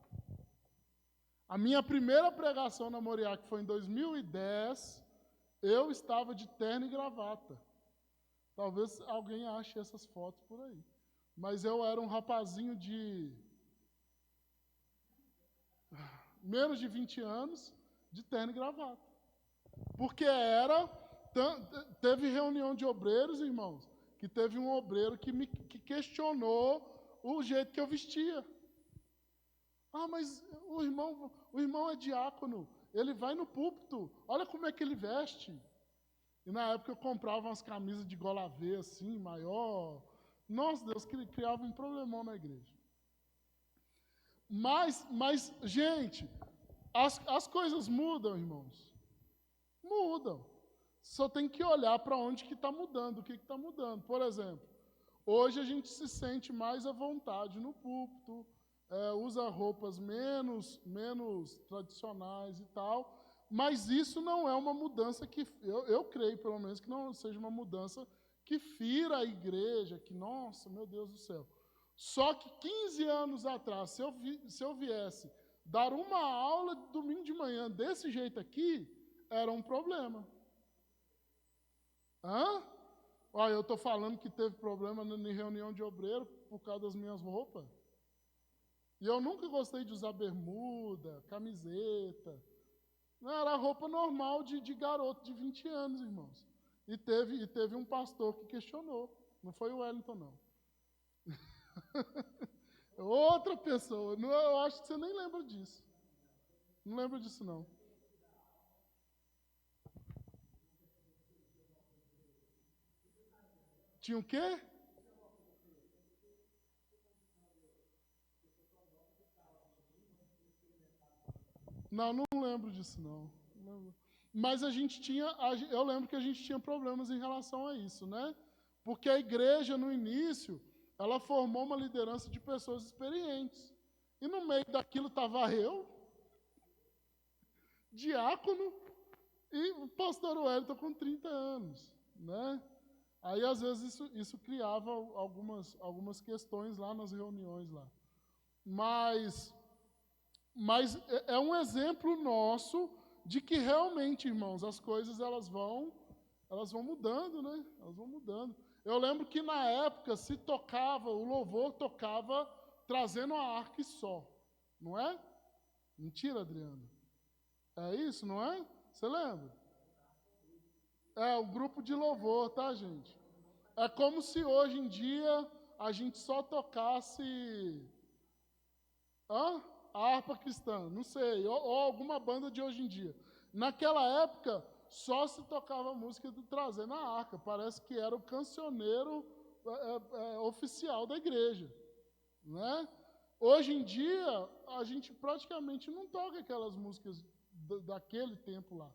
A minha primeira pregação na Moriá, que foi em 2010, eu estava de terno e gravata. Talvez alguém ache essas fotos por aí. Mas eu era um rapazinho de menos de 20 anos, de terno e gravata. Porque teve reunião de obreiros, irmãos, que teve um obreiro que questionou o jeito que eu vestia. Ah, mas o irmão é diácono, ele vai no púlpito, olha como é que ele veste. E na época eu comprava umas camisas de gola V, assim, maior. Nossa, Deus, criava um problemão na igreja. Mas gente, as coisas mudam, irmãos. Mudam. Só tem que olhar para onde que está mudando, o que está mudando. Por exemplo, hoje a gente se sente mais à vontade no púlpito, usa roupas menos tradicionais e tal, mas isso não é uma mudança que, eu creio pelo menos, que não seja uma mudança que fira a igreja, que, nossa, meu Deus do céu. Só que 15 anos atrás, se eu viesse dar uma aula de domingo de manhã desse jeito aqui, era um problema. Olha, eu estou falando que teve problema em reunião de obreiro por causa das minhas roupas. E eu nunca gostei de usar bermuda, camiseta. Não, era roupa normal de garoto de 20 anos, irmãos. E teve um pastor que questionou. Não foi o Wellington, não. Outra pessoa. Eu acho que você nem lembra disso. Não lembra disso, não. Tinha o quê? Não lembro disso, não. Não lembro. Mas eu lembro que a gente tinha problemas em relação a isso, né? Porque a igreja, no início, ela formou uma liderança de pessoas experientes. E no meio daquilo estava eu, diácono, e o pastor Wellington com 30 anos, né? Aí, às vezes, isso criava algumas questões lá nas reuniões lá. Mas é um exemplo nosso de que realmente, irmãos, as coisas elas vão mudando, né? Elas vão mudando. Eu lembro que na época o louvor tocava trazendo a arca e só, não é? Mentira, Adriano. É isso, não é? Você lembra? É o grupo de louvor, tá, gente? É como se hoje em dia a gente só tocasse a harpa cristã, não sei, ou alguma banda de hoje em dia. Naquela época, só se tocava a música do Trazendo a Arca. Parece que era o cancioneiro oficial da igreja, né? Hoje em dia, a gente praticamente não toca aquelas músicas daquele tempo lá.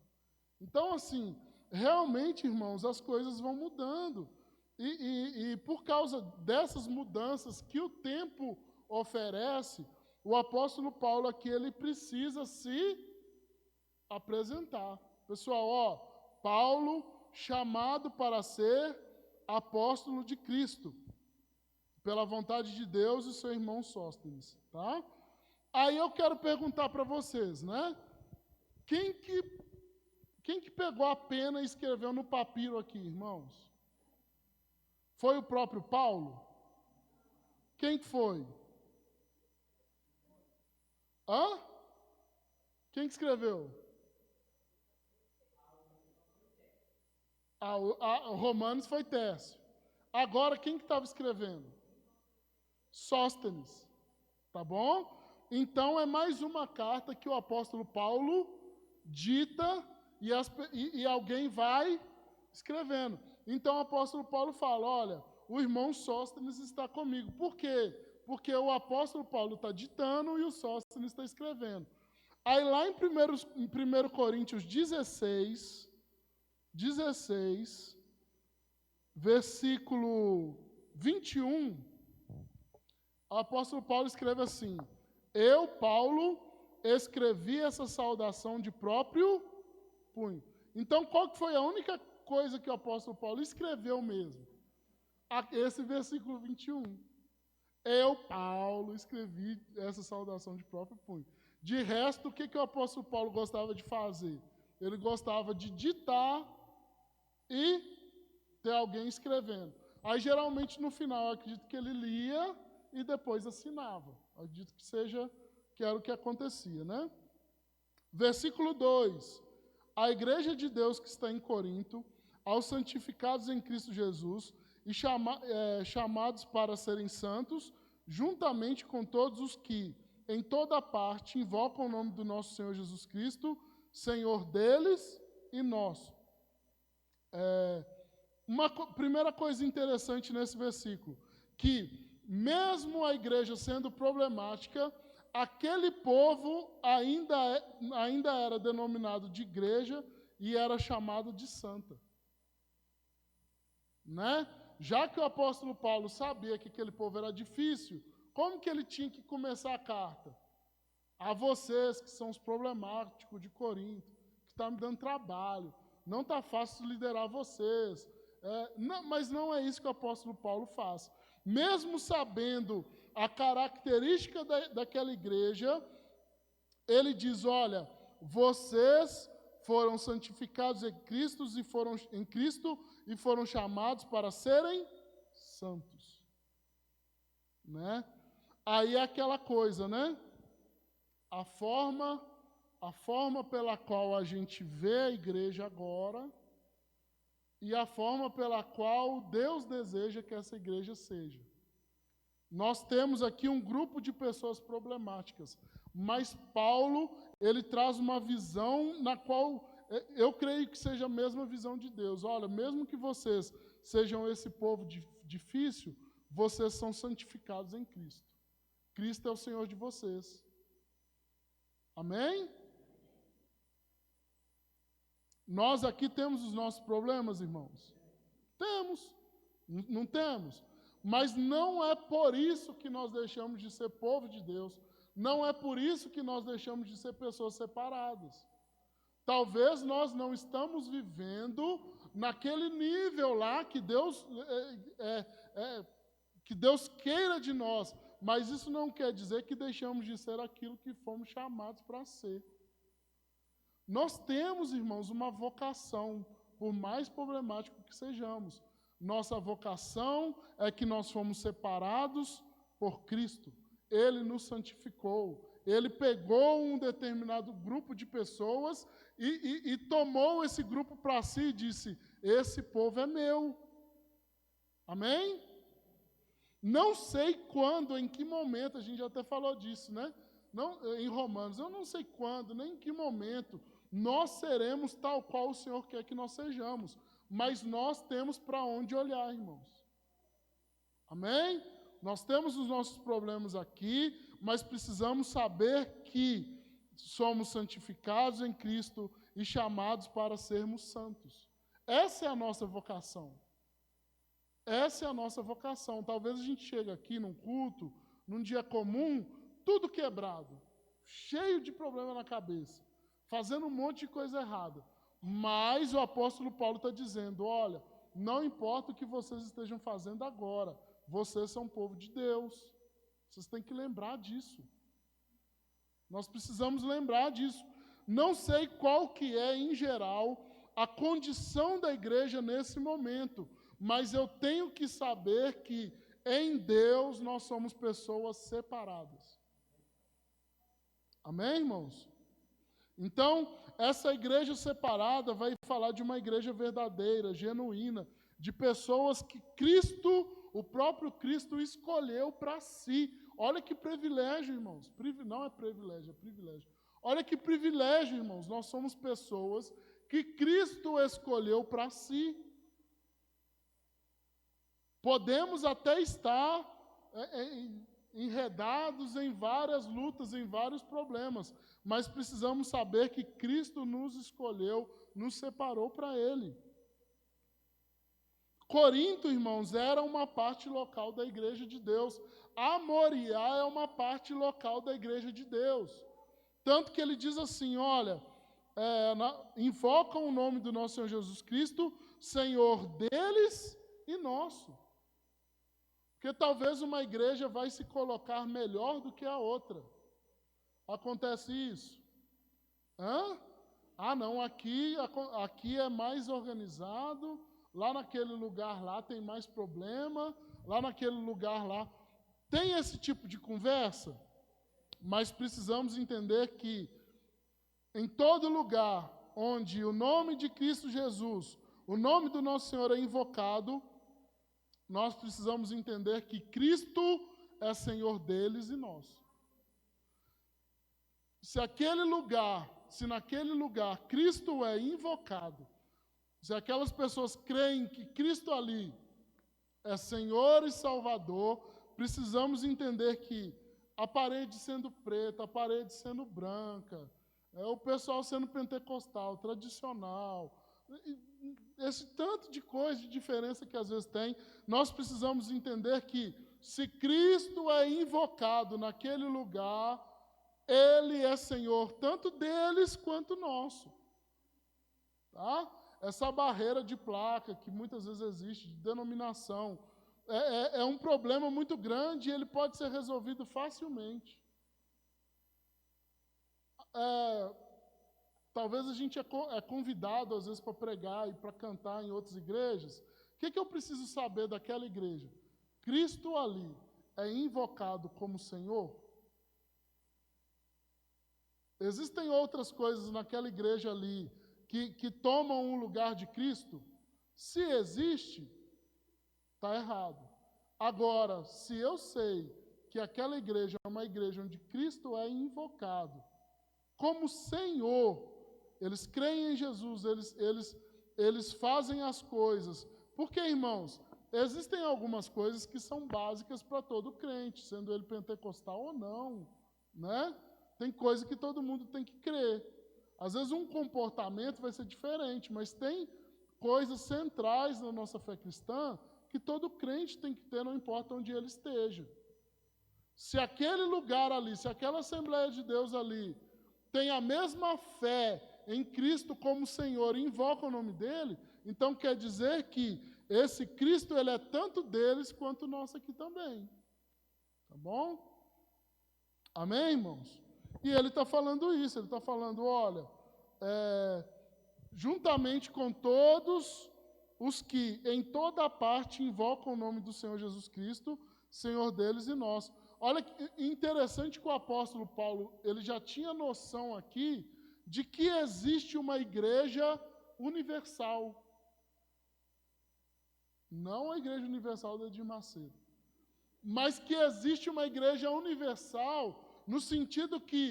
Então, assim, realmente, irmãos, as coisas vão mudando. E por causa dessas mudanças que o tempo oferece, o apóstolo Paulo aqui, ele precisa se apresentar. Pessoal, Paulo, chamado para ser apóstolo de Cristo, pela vontade de Deus e seu irmão Sóstenes, tá? Aí eu quero perguntar para vocês, né? Quem que pegou a pena e escreveu no papiro aqui, irmãos? Foi o próprio Paulo? Quem que foi? Hã? Quem que escreveu? O Romanos foi Tércio. Agora, quem que estava escrevendo? Sóstenes. Tá bom? Então, é mais uma carta que o apóstolo Paulo dita e alguém vai escrevendo. Então, o apóstolo Paulo fala, olha, o irmão Sóstenes está comigo. Por quê? Porque o apóstolo Paulo está ditando e o Sóstenes está escrevendo. Aí, lá em 1 Coríntios 16, versículo 21, o apóstolo Paulo escreve assim, eu, Paulo, escrevi essa saudação de próprio punho. Então, qual que foi a única coisa que o apóstolo Paulo escreveu mesmo? Esse versículo 21. Eu, Paulo, escrevi essa saudação de próprio punho. De resto, o que o apóstolo Paulo gostava de fazer? Ele gostava de ditar e ter alguém escrevendo. Aí, geralmente, no final, eu acredito que ele lia e depois assinava. Eu acredito que era o que acontecia, né? Versículo 2. A igreja de Deus que está em Corinto, aos santificados em Cristo Jesus e chamados para serem santos, juntamente com todos os que, em toda parte, invocam o nome do nosso Senhor Jesus Cristo, Senhor deles e nosso. Uma primeira coisa interessante nesse versículo, que mesmo a igreja sendo problemática, aquele povo ainda era denominado de igreja e era chamado de santa. Né? Já que o apóstolo Paulo sabia que aquele povo era difícil, como que ele tinha que começar a carta? A vocês que são os problemáticos de Corinto, que estão me dando trabalho, não está fácil liderar vocês. Mas não é isso que o apóstolo Paulo faz. Mesmo sabendo a característica daquela igreja, ele diz, olha, vocês foram santificados em Cristo e foram chamados para serem santos. Né? Aí é aquela coisa, né? A forma pela qual a gente vê a igreja agora e a forma pela qual Deus deseja que essa igreja seja. Nós temos aqui um grupo de pessoas problemáticas, mas Paulo, ele traz uma visão na qual eu creio que seja a mesma visão de Deus. Olha, mesmo que vocês sejam esse povo difícil, vocês são santificados em Cristo. Cristo é o Senhor de vocês. Amém? Nós aqui temos os nossos problemas, irmãos? Temos. Não temos? Mas não é por isso que nós deixamos de ser povo de Deus. Não é por isso que nós deixamos de ser pessoas separadas. Talvez nós não estamos vivendo naquele nível lá que Deus queira de nós, mas isso não quer dizer que deixamos de ser aquilo que fomos chamados para ser. Nós temos, irmãos, uma vocação, por mais problemático que sejamos. Nossa vocação é que nós fomos separados por Cristo. Ele nos santificou. Ele pegou um determinado grupo de pessoas e tomou esse grupo para si e disse: esse povo é meu. Amém? Não sei quando, em que momento, a gente já até falou disso, né? Não, em Romanos, eu não sei quando, nem em que momento nós seremos tal qual o Senhor quer que nós sejamos, mas nós temos para onde olhar, irmãos. Amém? Nós temos os nossos problemas aqui, mas precisamos saber que somos santificados em Cristo e chamados para sermos santos. Essa é a nossa vocação. Essa é a nossa vocação. Talvez a gente chegue aqui num culto, num dia comum, tudo quebrado, cheio de problema na cabeça, fazendo um monte de coisa errada. Mas o apóstolo Paulo está dizendo: olha, não importa o que vocês estejam fazendo agora, vocês são povo de Deus. Vocês têm que lembrar disso. Nós precisamos lembrar disso. Não sei qual que é, em geral, a condição da igreja nesse momento, mas eu tenho que saber que em Deus nós somos pessoas separadas. Amém, irmãos? Então, essa igreja separada vai falar de uma igreja verdadeira, genuína, de pessoas que Cristo, o próprio Cristo, escolheu para si. Olha que privilégio, irmãos. Não é privilégio, é privilégio. Olha que privilégio, irmãos. Nós somos pessoas que Cristo escolheu para si. Podemos até estar enredados em várias lutas, em vários problemas, mas precisamos saber que Cristo nos escolheu, nos separou para Ele. Corinto, irmãos, era uma parte local da igreja de Deus. A Moriá é uma parte local da igreja de Deus. Tanto que ele diz assim, olha, invocam o nome do nosso Senhor Jesus Cristo, Senhor deles e nosso. Porque talvez uma igreja vai se colocar melhor do que a outra. Acontece isso? Não, aqui é mais organizado, lá naquele lugar lá tem mais problema, lá naquele lugar lá. Tem esse tipo de conversa? Mas precisamos entender que em todo lugar onde o nome de Cristo Jesus, o nome do nosso Senhor é invocado, nós precisamos entender que Cristo é Senhor deles e nosso. Se naquele lugar Cristo é invocado, se aquelas pessoas creem que Cristo ali é Senhor e Salvador, precisamos entender que a parede sendo preta, a parede sendo branca, o pessoal sendo pentecostal, tradicional, esse tanto de coisa, de diferença que às vezes tem, nós precisamos entender que se Cristo é invocado naquele lugar, Ele é Senhor tanto deles quanto nosso. Tá? Essa barreira de placa que muitas vezes existe, de denominação, é um problema muito grande e ele pode ser resolvido facilmente. Talvez a gente é convidado, às vezes, para pregar e para cantar em outras igrejas. O que eu preciso saber daquela igreja? Cristo ali é invocado como Senhor? Existem outras coisas naquela igreja ali que tomam um lugar de Cristo? Se existe, está errado. Agora, se eu sei que aquela igreja é uma igreja onde Cristo é invocado como Senhor, eles creem em Jesus, eles fazem as coisas. Porque, irmãos, existem algumas coisas que são básicas para todo crente, sendo ele pentecostal ou não, né? Tem coisa que todo mundo tem que crer. Às vezes um comportamento vai ser diferente, mas tem coisas centrais na nossa fé cristã que todo crente tem que ter, não importa onde ele esteja. Se aquele lugar ali, se aquela Assembleia de Deus ali tem a mesma fé em Cristo como Senhor e invoca o nome dele, então quer dizer que esse Cristo ele é tanto deles quanto nosso aqui também. Tá bom? Amém, irmãos? E ele está falando isso, ele está falando, olha, juntamente com todos os que em toda parte invocam o nome do Senhor Jesus Cristo, Senhor deles e nosso. Olha que interessante que o apóstolo Paulo, ele já tinha noção aqui de que existe uma igreja universal. Não a igreja universal da Edir Macedo, mas que existe uma igreja universal no sentido que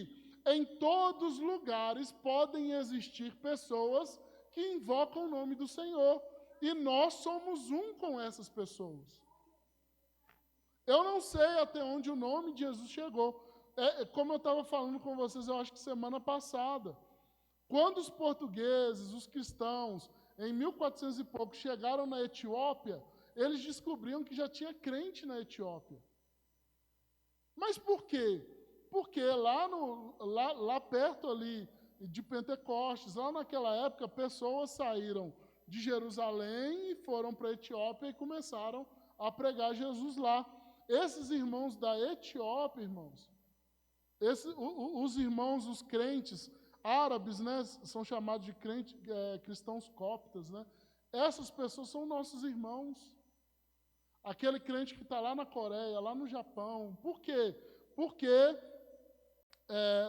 em todos os lugares podem existir pessoas que invocam o nome do Senhor, e nós somos um com essas pessoas. Eu não sei até onde o nome de Jesus chegou. Como eu estava falando com vocês, eu acho que semana passada, quando os portugueses, os cristãos, em 1400 e pouco, chegaram na Etiópia, eles descobriam que já tinha crente na Etiópia. Mas por quê? Porque lá perto ali de Pentecostes, lá naquela época, pessoas saíram de Jerusalém e foram para a Etiópia e começaram a pregar Jesus lá. Esses irmãos da Etiópia, irmãos, os irmãos, os crentes árabes, né, são chamados de cristãos cóptas, né? Essas pessoas são nossos irmãos. Aquele crente que está lá na Coreia, lá no Japão. Por quê? Porque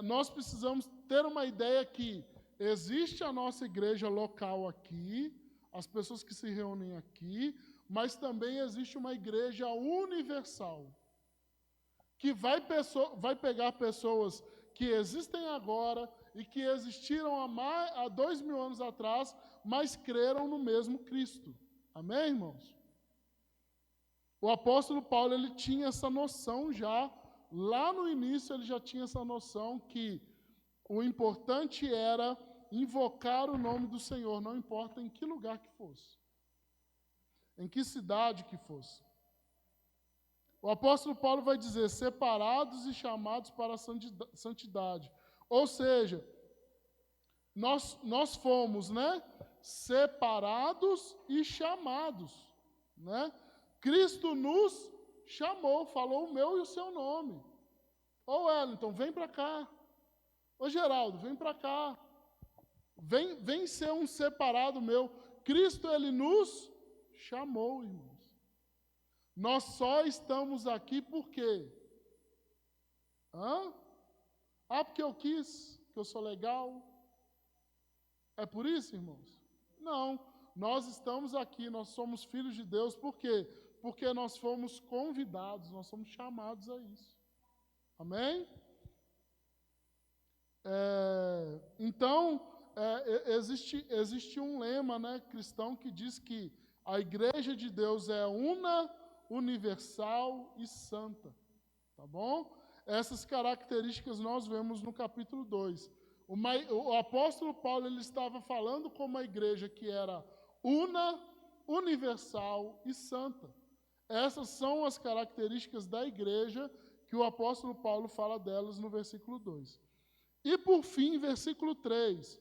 nós precisamos ter uma ideia que existe a nossa igreja local aqui, as pessoas que se reúnem aqui, mas também existe uma igreja universal, que vai pegar pessoas que existem agora e que existiram há 2000 anos atrás, mas creram no mesmo Cristo. Amém, irmãos? O apóstolo Paulo, ele tinha essa noção já, lá no início ele já tinha essa noção que o importante era invocar o nome do Senhor, não importa em que lugar que fosse, em que cidade que fosse. O apóstolo Paulo vai dizer, separados e chamados para a santidade. Ou seja, nós fomos, né, separados e chamados, né? Cristo nos chamou, falou o meu e o seu nome. Ô Wellington, vem para cá. Ô Geraldo, vem para cá. Vem ser um separado meu. Cristo, ele nos chamou, irmãos. Nós só estamos aqui por quê? Porque eu quis, que eu sou legal. É por isso, irmãos? Não. Nós estamos aqui, nós somos filhos de Deus, por quê? Porque nós fomos convidados, nós somos chamados a isso. Amém? Então, existe um lema, né, cristão que diz que a igreja de Deus é una, universal e santa. Tá bom? Essas características nós vemos no capítulo 2. O apóstolo Paulo, ele estava falando com uma igreja que era una, universal e santa. Essas são as características da igreja que o apóstolo Paulo fala delas no versículo 2. E por fim, versículo 3.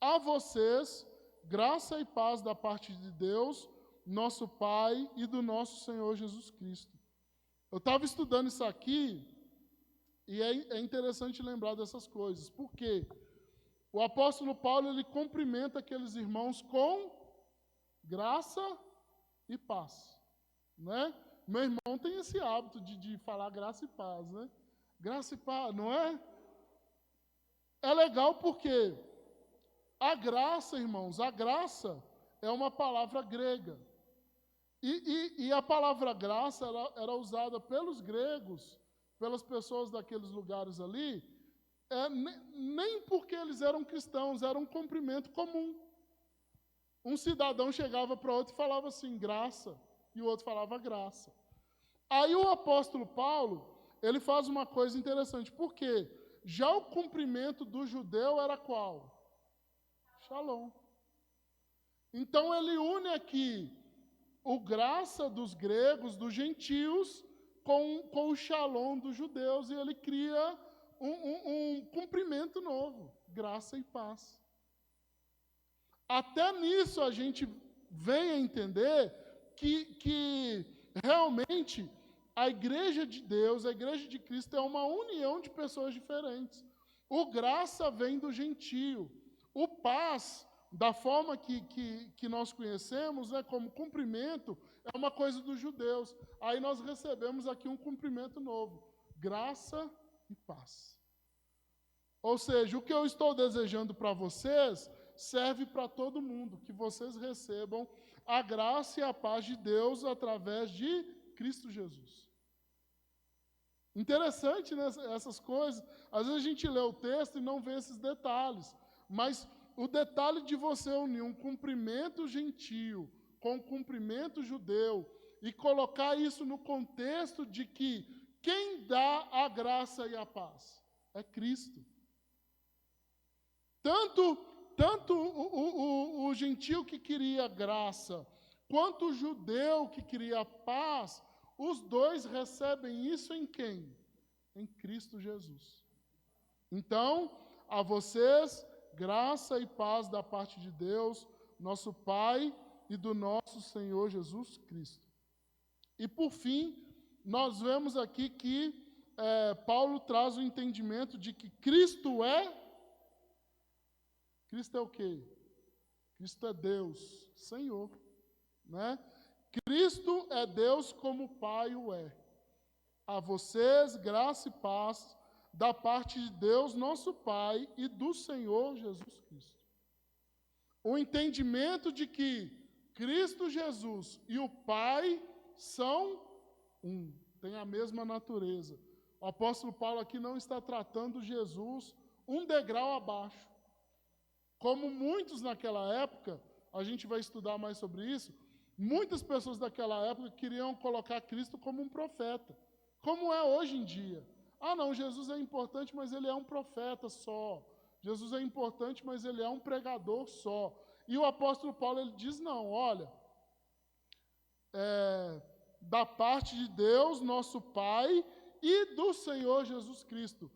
A vocês, graça e paz da parte de Deus, nosso Pai e do nosso Senhor Jesus Cristo. Eu estava estudando isso aqui e é interessante lembrar dessas coisas. Por quê? O apóstolo Paulo, ele cumprimenta aqueles irmãos com graça e paz. Né? Meu irmão tem esse hábito de falar graça e paz, né? Graça e paz, não é? É legal porque a graça, irmãos, a graça é uma palavra grega. E a palavra graça era usada pelos gregos, pelas pessoas daqueles lugares ali, nem porque eles eram cristãos, era um cumprimento comum. Um cidadão chegava para outro e falava assim, graça, e o outro falava graça. Aí o apóstolo Paulo, ele faz uma coisa interessante, porque já o cumprimento do judeu era qual? Shalom. Então ele une aqui o graça dos gregos, dos gentios, com o shalom dos judeus, e ele cria um cumprimento novo, graça e paz. Até nisso a gente vem a entender que realmente a igreja de Deus, a igreja de Cristo é uma união de pessoas diferentes. O graça vem do gentio. O paz, da forma que nós conhecemos, né, como cumprimento, é uma coisa dos judeus. Aí nós recebemos aqui um cumprimento novo. Graça e paz. Ou seja, o que eu estou desejando para vocês serve para todo mundo, que vocês recebam a graça e a paz de Deus através de Cristo Jesus. Interessante, né, essas coisas. Às vezes a gente lê o texto e não vê esses detalhes, mas o detalhe de você unir um cumprimento gentio com um cumprimento judeu e colocar isso no contexto de que quem dá a graça e a paz é Cristo. Tanto o gentio que queria graça, quanto o judeu que queria paz, os dois recebem isso em quem? Em Cristo Jesus. Então, a vocês, graça e paz da parte de Deus, nosso Pai e do nosso Senhor Jesus Cristo. E por fim, nós vemos aqui que Paulo traz o entendimento de que Cristo é o quê? Cristo é Deus, Senhor, né? Cristo é Deus como o Pai o é. A vocês, graça e paz da parte de Deus, nosso Pai, e do Senhor Jesus Cristo. O entendimento de que Cristo Jesus e o Pai são um, têm a mesma natureza. O apóstolo Paulo aqui não está tratando Jesus um degrau abaixo. Como muitos naquela época, a gente vai estudar mais sobre isso, muitas pessoas daquela época queriam colocar Cristo como um profeta, como é hoje em dia. Ah, não, Jesus é importante, mas ele é um profeta só. Jesus é importante, mas ele é um pregador só. E o apóstolo Paulo, ele diz, não, olha, da parte de Deus, nosso Pai, e do Senhor Jesus Cristo.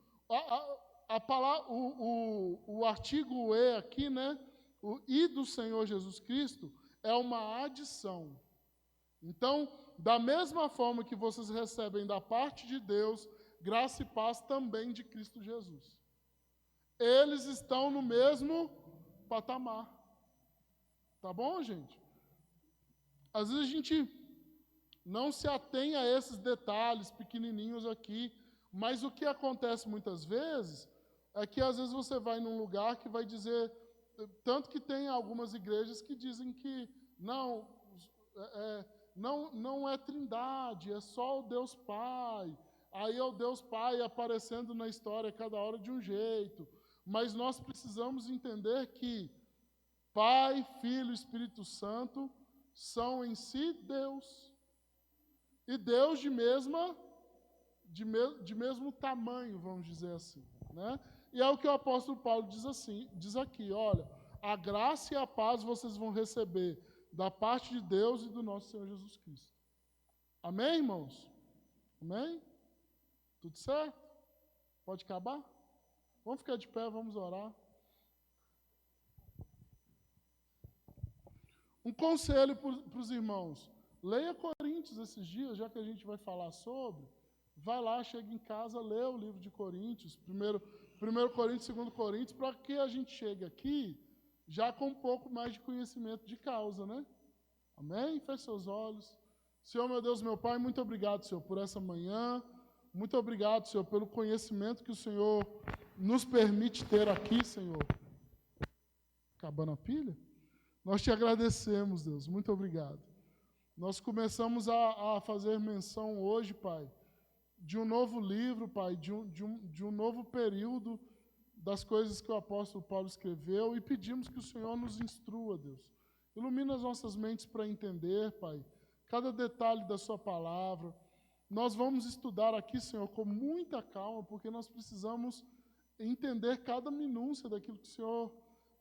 A palavra, o artigo E aqui, né? O e do Senhor Jesus Cristo é uma adição. Então, da mesma forma que vocês recebem da parte de Deus, graça e paz também de Cristo Jesus. Eles estão no mesmo patamar. Tá bom, gente? Às vezes a gente não se atém a esses detalhes pequenininhos aqui, mas o que acontece muitas vezes é que às vezes você vai num lugar que vai dizer, tanto que tem algumas igrejas que dizem que não é trindade, é só o Deus Pai. Aí é o Deus Pai aparecendo na história cada hora de um jeito. Mas nós precisamos entender que Pai, Filho e Espírito Santo são em si Deus. E Deus de mesmo tamanho, vamos dizer assim, né? E é o que o apóstolo Paulo diz aqui, olha, a graça e a paz vocês vão receber da parte de Deus e do nosso Senhor Jesus Cristo. Amém, irmãos? Amém? Tudo certo? Pode acabar? Vamos ficar de pé, vamos orar. Um conselho para os irmãos. Leia Coríntios esses dias, já que a gente vai falar sobre. Vai lá, chega em casa, lê o livro de Coríntios, primeiro Coríntios, 2 Coríntios, para que a gente chegue aqui já com um pouco mais de conhecimento de causa, né? Amém? Feche seus olhos. Senhor, meu Deus, meu Pai, muito obrigado, Senhor, por essa manhã. Muito obrigado, Senhor, pelo conhecimento que o Senhor nos permite ter aqui, Senhor. Acabando a pilha? Nós te agradecemos, Deus. Muito obrigado. Nós começamos a fazer menção hoje, Pai, de um novo livro, Pai, de um novo período das coisas que o apóstolo Paulo escreveu e pedimos que o Senhor nos instrua, Deus. Ilumina as nossas mentes para entender, Pai, cada detalhe da sua palavra. Nós vamos estudar aqui, Senhor, com muita calma, porque nós precisamos entender cada minúcia daquilo que o Senhor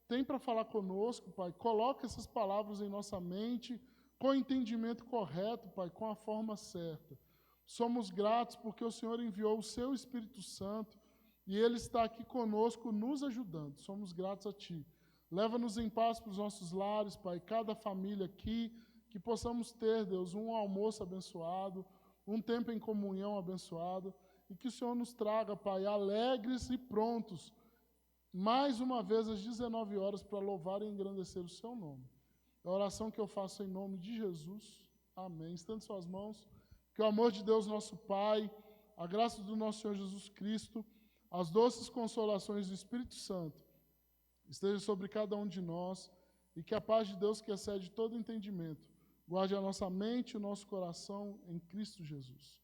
tem para falar conosco, Pai. Coloca essas palavras em nossa mente, com o entendimento correto, Pai, com a forma certa. Somos gratos porque o Senhor enviou o seu Espírito Santo e Ele está aqui conosco, nos ajudando. Somos gratos a Ti. Leva-nos em paz para os nossos lares, Pai, cada família aqui, que possamos ter, Deus, um almoço abençoado, um tempo em comunhão abençoado, e que o Senhor nos traga, Pai, alegres e prontos, mais uma vez às 19 horas, para louvar e engrandecer o Seu nome. É a oração que eu faço em nome de Jesus. Amém. Estende suas mãos. Que o amor de Deus, nosso Pai, a graça do nosso Senhor Jesus Cristo, as doces consolações do Espírito Santo, esteja sobre cada um de nós, e que a paz de Deus, que excede todo entendimento, guarde a nossa mente e o nosso coração em Cristo Jesus.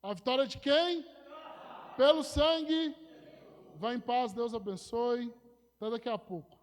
A vitória de quem? Pelo sangue. Vá em paz, Deus abençoe. Até daqui a pouco.